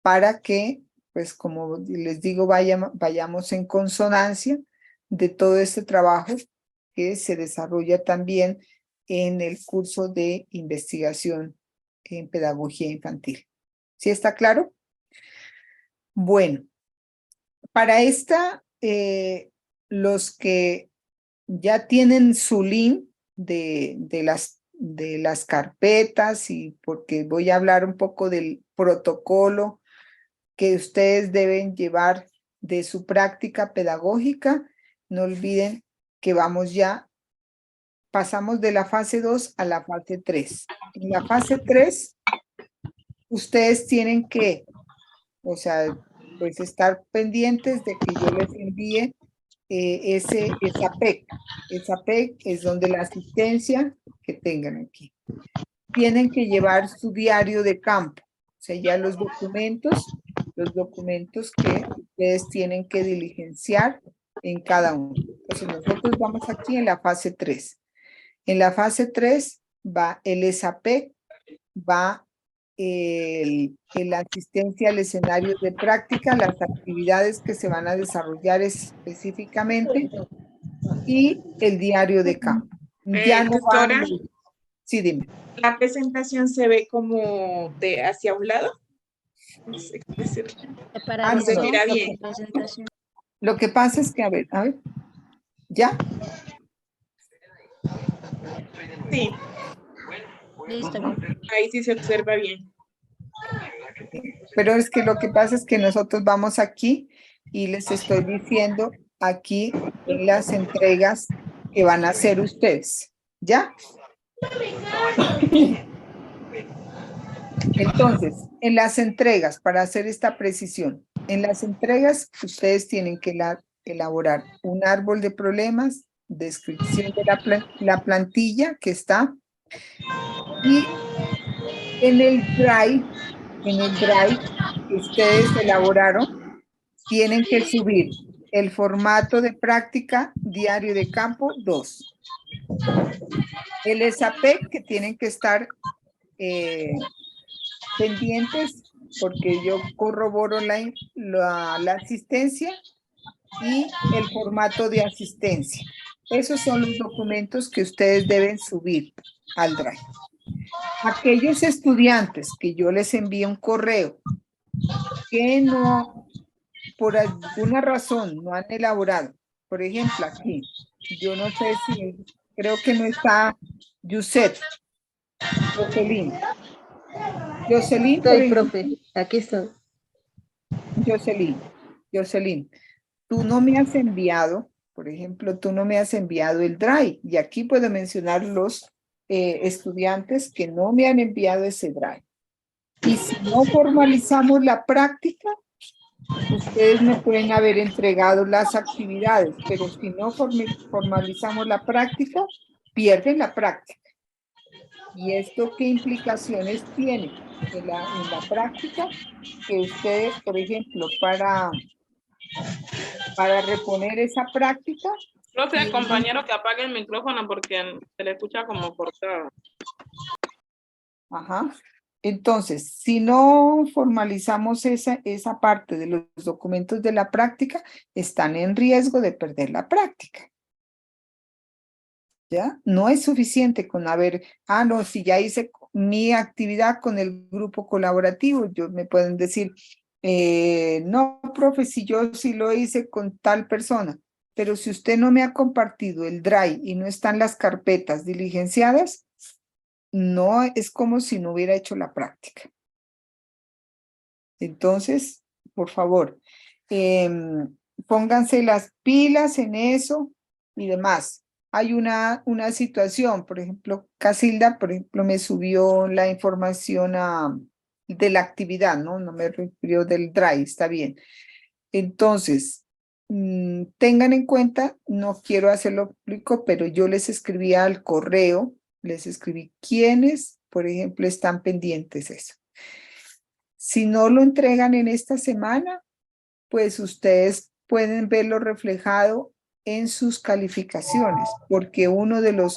para que, pues como les digo, vayamos en consonancia de todo este trabajo que se desarrolla también en el curso de investigación en pedagogía infantil. ¿Sí está claro? Bueno, para esta, los que ya tienen su link de las carpetas, y porque voy a hablar un poco del protocolo que ustedes deben llevar de su práctica pedagógica, no olviden que pasamos de la fase 2 a la fase 3. En la fase 3, ustedes tienen que, o sea, pues estar pendientes de que yo les envíe esa PEC. Esa PEC es donde la asistencia que tengan aquí. Tienen que llevar su diario de campo, o sea, ya los documentos que ustedes tienen que diligenciar en cada uno. Entonces nosotros vamos aquí en la fase 3. En la fase 3 va el ESAPEC, va la asistencia al escenario de práctica, las actividades que se van a desarrollar específicamente y el diario de campo. Ya no doctora, sí, dime. ¿La presentación se ve como de hacia un lado? No sé qué decirle. Para se mira bien. Lo que pasa es que, a ver, ¿ya? Sí. Listo. Ahí sí se observa bien. Pero es que lo que pasa es que nosotros vamos aquí y les estoy diciendo aquí en las entregas que van a hacer ustedes, ¿ya? Entonces, en las entregas, para hacer esta precisión, en las entregas ustedes tienen que elaborar un árbol de problemas, descripción de la plantilla que está, y en el drive que ustedes elaboraron, tienen que subir el formato de práctica diario de campo 2. El ESAPEC, que tienen que estar pendientes porque yo corroboro la asistencia, y el formato de asistencia. Esos son los documentos que ustedes deben subir al Drive. Aquellos estudiantes que yo les envíe un correo que no, por alguna razón, no han elaborado, por ejemplo, aquí, yo no sé si, creo que no está Jocelyn. Estoy, profe, aquí estoy. Jocelyn, tú no me has enviado, por ejemplo, tú no me has enviado el Drive, y aquí puedo mencionar los estudiantes que no me han enviado ese Drive. Y si no formalizamos la práctica, Ustedes me pueden haber entregado las actividades, pero si no formalizamos la práctica, pierden la práctica. ¿Y esto qué implicaciones tiene en la práctica? Que ustedes, por ejemplo, para reponer esa práctica. Profe, compañero, que apague el micrófono porque se le escucha como cortado. Ajá. Entonces, si no formalizamos esa parte de los documentos de la práctica, están en riesgo de perder la práctica. ¿Ya? No es suficiente con haber, no, si ya hice mi actividad con el grupo colaborativo, me pueden decir, no, profe, si yo sí lo hice con tal persona, pero si usted no me ha compartido el Drive y no están las carpetas diligenciadas, no es como si no hubiera hecho la práctica. Entonces, por favor, pónganse las pilas en eso y demás. Hay una situación, por ejemplo, Casilda, por ejemplo, me subió la información de la actividad, ¿no? No me refirió del Drive, está bien. Entonces, tengan en cuenta, no quiero hacerlo público, pero yo les escribí al correo, les escribí quiénes, por ejemplo, están pendientes eso. Si no lo entregan en esta semana, pues ustedes pueden verlo reflejado en sus calificaciones, porque uno de los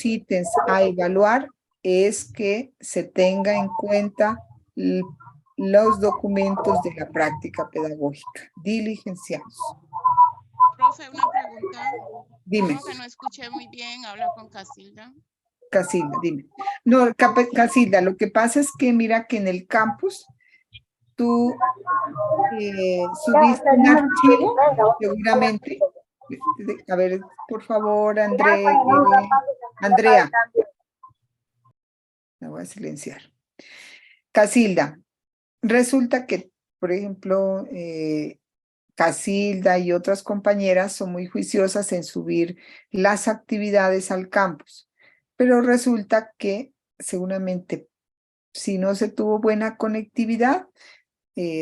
ítems a evaluar es que se tenga en cuenta los documentos de la práctica pedagógica diligenciados. Profe, una pregunta. Dime. Como que no escuché muy bien, habla con Casilda. Casilda, dime. No, Casilda, lo que pasa es que mira que en el campus tú subiste un archivo, seguramente. A ver, por favor, Andrea. Me voy a silenciar. Casilda, resulta que, por ejemplo, Casilda y otras compañeras son muy juiciosas en subir las actividades al campus, pero resulta que seguramente si no se tuvo buena conectividad,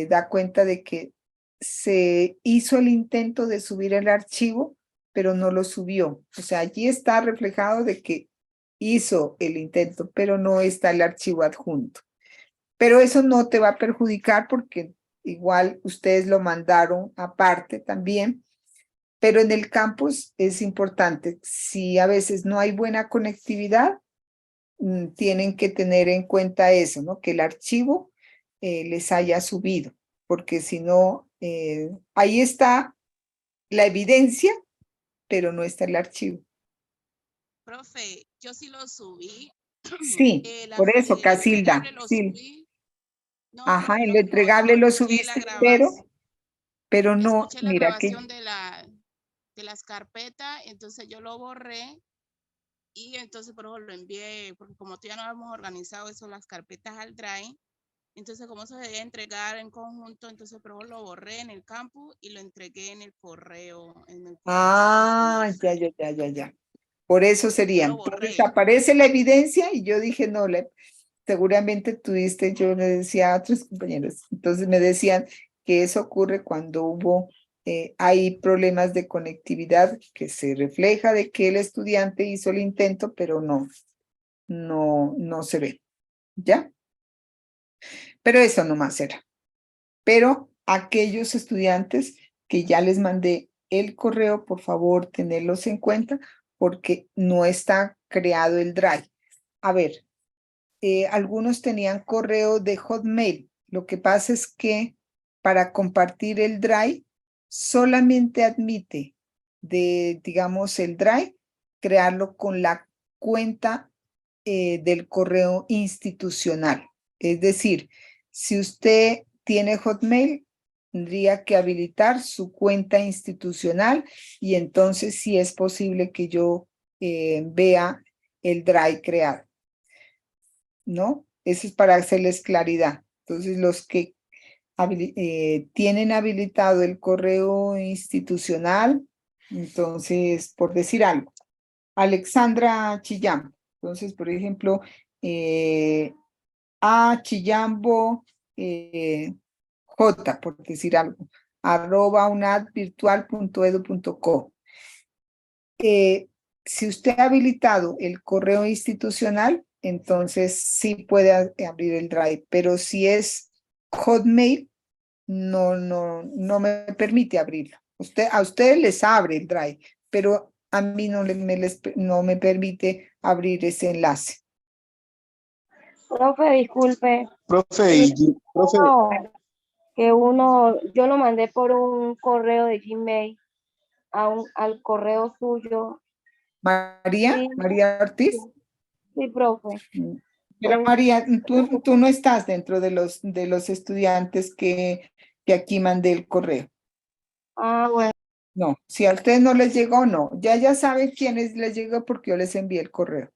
da cuenta de que se hizo el intento de subir el archivo, pero no lo subió. O sea, allí está reflejado de que hizo el intento, pero no está el archivo adjunto. Pero eso no te va a perjudicar porque igual ustedes lo mandaron aparte también. Pero en el campus es importante, si a veces no hay buena conectividad, tienen que tener en cuenta eso, ¿no? Que el archivo les haya subido, porque si no, ahí está la evidencia, pero no está el archivo. Profe, yo sí lo subí. Sí, por eso, Casilda. Sí. No, ajá, no, en lo entregable lo subiste, pero no, escuché la mira que... grabación de las carpetas, entonces yo lo borré y entonces por eso lo envié, porque como todavía no habíamos organizado eso, las carpetas al Drive, entonces como eso se debe entregar en conjunto, entonces por eso lo borré en el campus y lo entregué en el correo. Ya. Por eso serían. Entonces aparece la evidencia y yo dije, no, seguramente tuviste, yo le decía a otros compañeros, entonces me decían que eso ocurre cuando hay problemas de conectividad que se refleja de que el estudiante hizo el intento, pero no se ve, ¿ya? Pero eso nomás era. Pero aquellos estudiantes que ya les mandé el correo, por favor, tenerlos en cuenta porque no está creado el Drive. A ver, algunos tenían correo de Hotmail. Lo que pasa es que para compartir el Drive solamente admite digamos, el Drive, crearlo con la cuenta del correo institucional. Es decir, si usted tiene Hotmail, tendría que habilitar su cuenta institucional y entonces sí es posible que yo vea el Drive creado. ¿No? Eso es para hacerles claridad. Entonces, los que tienen habilitado el correo institucional, entonces, por decir algo, Alexandra Chillambo. Entonces, por ejemplo, Chillambo J, por decir algo, @unadvirtual.edu.co. Si usted ha habilitado el correo institucional, entonces sí puede abrir el Drive, pero si es Hotmail, no me permite abrirlo. A ustedes les abre el Drive, pero a mí no me permite abrir ese enlace. Profe, disculpe. Profe, Yo lo mandé por un correo de Gmail al correo suyo. ¿María? Sí. ¿María Ortiz? Sí, profe. Pero María, tú no estás dentro de los estudiantes que aquí mandé el correo. Ah, bueno. No, si a ustedes no les llegó, no. Ya saben quiénes les llegó porque yo les envié el correo.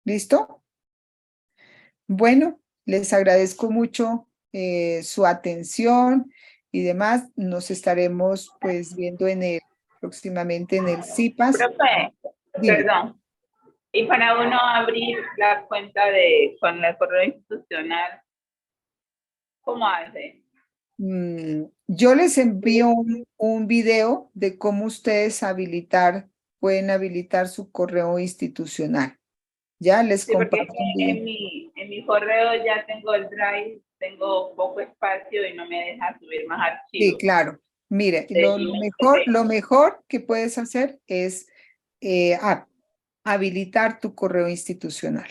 ¿Listo? Bueno, les agradezco mucho su atención y demás. Nos estaremos pues viendo próximamente en el CIPAS. Profe, Dime. perdón. Y para uno abrir la cuenta con el correo institucional, ¿cómo hace? Yo les envío un video de cómo ustedes pueden habilitar su correo institucional. Ya les Sí, porque comparto un video. en mi correo ya tengo el Drive, tengo poco espacio y no me deja subir más archivos. Sí, claro. Mire, lo mejor que puedes hacer es habilitar tu correo institucional.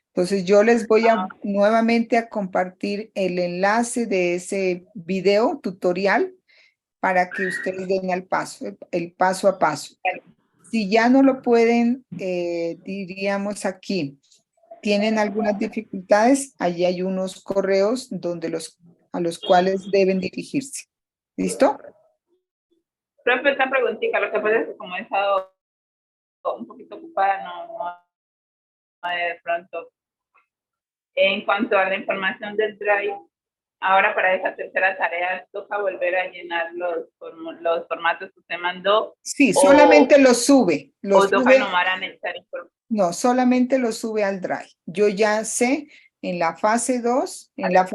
Entonces yo les voy nuevamente a compartir el enlace de ese video tutorial para que ustedes den el paso a paso. Si ya no lo pueden, diríamos aquí, tienen algunas dificultades, allí hay unos correos a los cuales deben dirigirse. ¿Listo? Profe, esta preguntita, lo que pasa es que como he estado un poquito ocupada, no de pronto. En cuanto a la información del Drive, ahora para esa tercera tarea, ¿toca volver a llenar los formatos que usted mandó? Sí, solamente los sube. ¿O toca nomás anexar información? No, solamente lo sube al Drive. Yo ya sé en la fase 2, la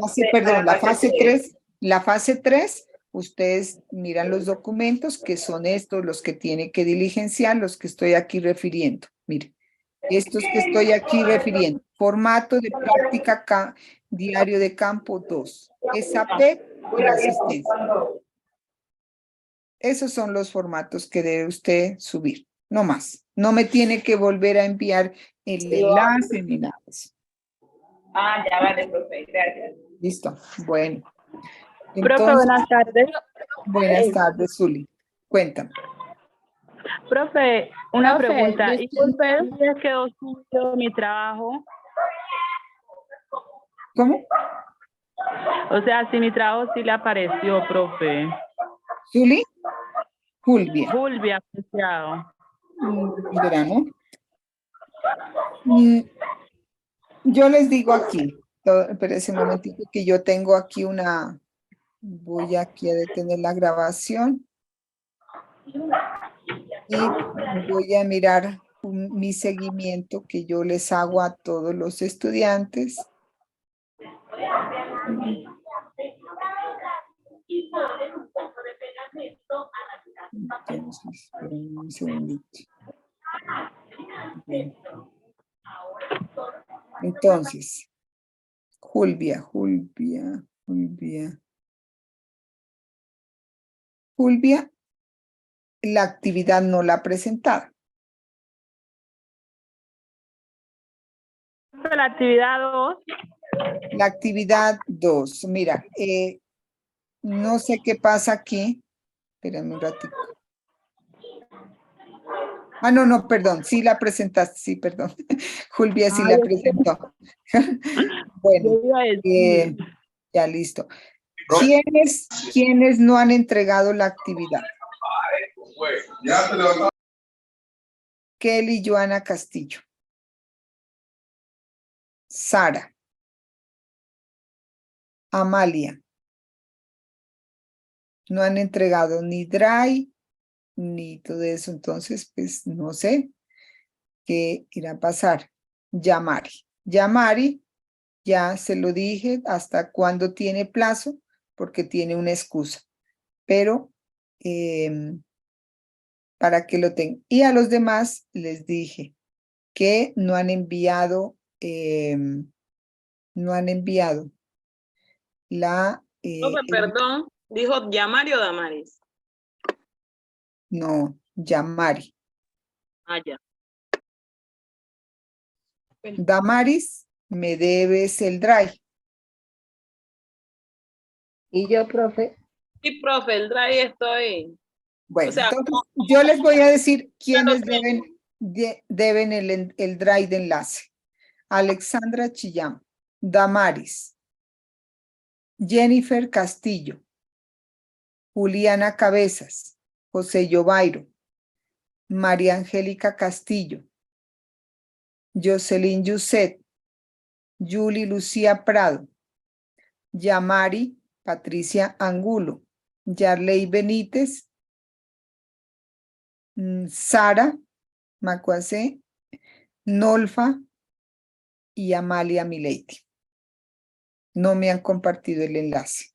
fase 3, ustedes miran los documentos que son estos, los que tienen que diligenciar, los que estoy aquí refiriendo. Miren, estos que estoy aquí refiriendo. Formato de práctica diario de campo 2. SAP y la asistencia. Esos son los formatos que debe usted subir. No más. No me tiene que volver a enviar el enlace ni nada de eso. Ah, ya vale, profe. Gracias. Listo. Bueno. Profe, buenas tardes. Buenas tardes, Zuli. Cuéntame. Profe, una pregunta. Disculpe, ¿es quedó sucio mi trabajo? ¿Cómo? O sea, si mi trabajo sí le apareció, profe. ¿Zuli? Fulvia. Fulvia, apreciado. Verano. Yo les digo aquí, espérense un momentito que yo tengo aquí voy aquí a detener la grabación y voy a mirar mi seguimiento que yo les hago a todos los estudiantes. Un segundito. Bien. Entonces, Fulvia, la actividad no la ha presentado. La actividad 2. La actividad 2, mira, no sé qué pasa aquí. Espérame un ratito. Ah, no, perdón, sí la presentaste, sí, perdón. Fulvia sí la presentó. Bueno, ya listo. ¿Quiénes no han entregado la actividad? Kelly Joana Castillo. Sara. Amalia. No han entregado ni Drive ni todo eso, entonces pues no sé qué irá a pasar. Yamari ya se lo dije hasta cuándo tiene plazo, porque tiene una excusa. Pero para que lo tengan. Y a los demás les dije que no han enviado la... Profe, perdón, dijo Yamari o Damaris. No, Yamari. Ah, ya. Damaris, me debes el drive. ¿Y yo, profe? Sí, profe, el drive estoy... Bueno, O sea, entonces yo les voy a decir quiénes deben el drive de enlace. Alexandra Chillán, Damaris, Jennifer Castillo, Juliana Cabezas, José Yovairo, María Angélica Castillo, Jocelyn Yuset, Julie Lucía Prado, Yamari Patricia Angulo, Yarley Benítez, Sara Macuacé, Nolfa y Amalia Mileiti. No me han compartido el enlace.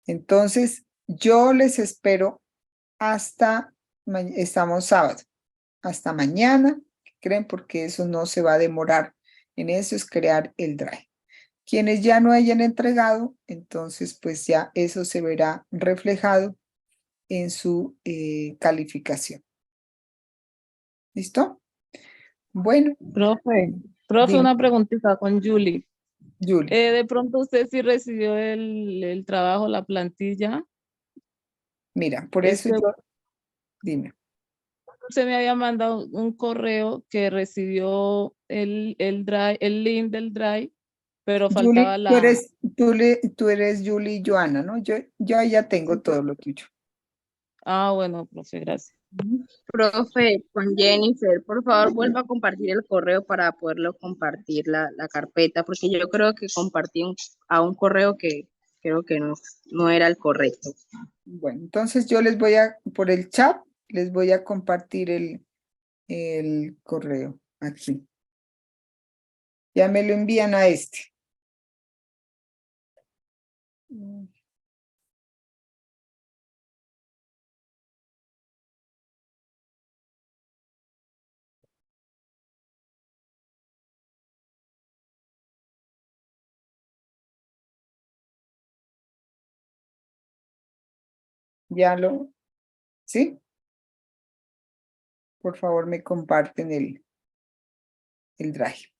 Entonces, yo les espero hasta, estamos sábado, hasta mañana, ¿creen? Porque eso no se va a demorar. En eso es crear el drive. Quienes ya no hayan entregado, entonces pues ya eso se verá reflejado en su calificación. ¿Listo? Bueno. Profe, Dime. una preguntita con Julie. Julie. De pronto usted sí recibió el trabajo, la plantilla. Mira, por eso yo... Dime. Usted me había mandado un correo que recibió el drive, el link del drive, pero faltaba Julie, tú eres Julie y Joana, ¿no? Yo ya tengo todo lo tuyo. Ah, bueno, profe, gracias. Profe, con Jennifer, por favor vuelva a compartir el correo para poderlo compartir la carpeta, porque yo creo que compartí a un correo que creo que no era el correcto. Bueno, entonces yo les voy a, por el chat, les voy a compartir el correo aquí. Ya me lo envían a este. Ya lo, ¿sí? Por favor, me comparten el drive.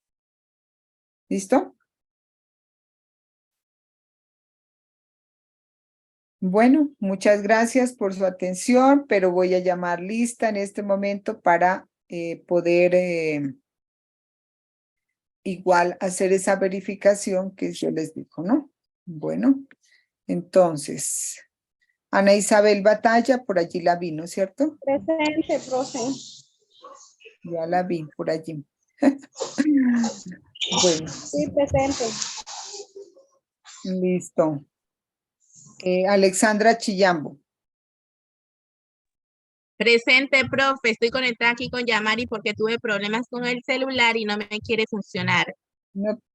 ¿Listo? Bueno, muchas gracias por su atención, pero voy a llamar lista en este momento para poder igual hacer esa verificación que yo les digo, ¿no? Bueno, entonces, Ana Isabel Batalla, por allí la vi, ¿no es cierto? Presente, profe. Ya la vi por allí. Bueno. Sí, presente. Listo. Alexandra Chillambo. Presente, profe. Estoy conectada aquí con Yamari porque tuve problemas con el celular y no me quiere funcionar. No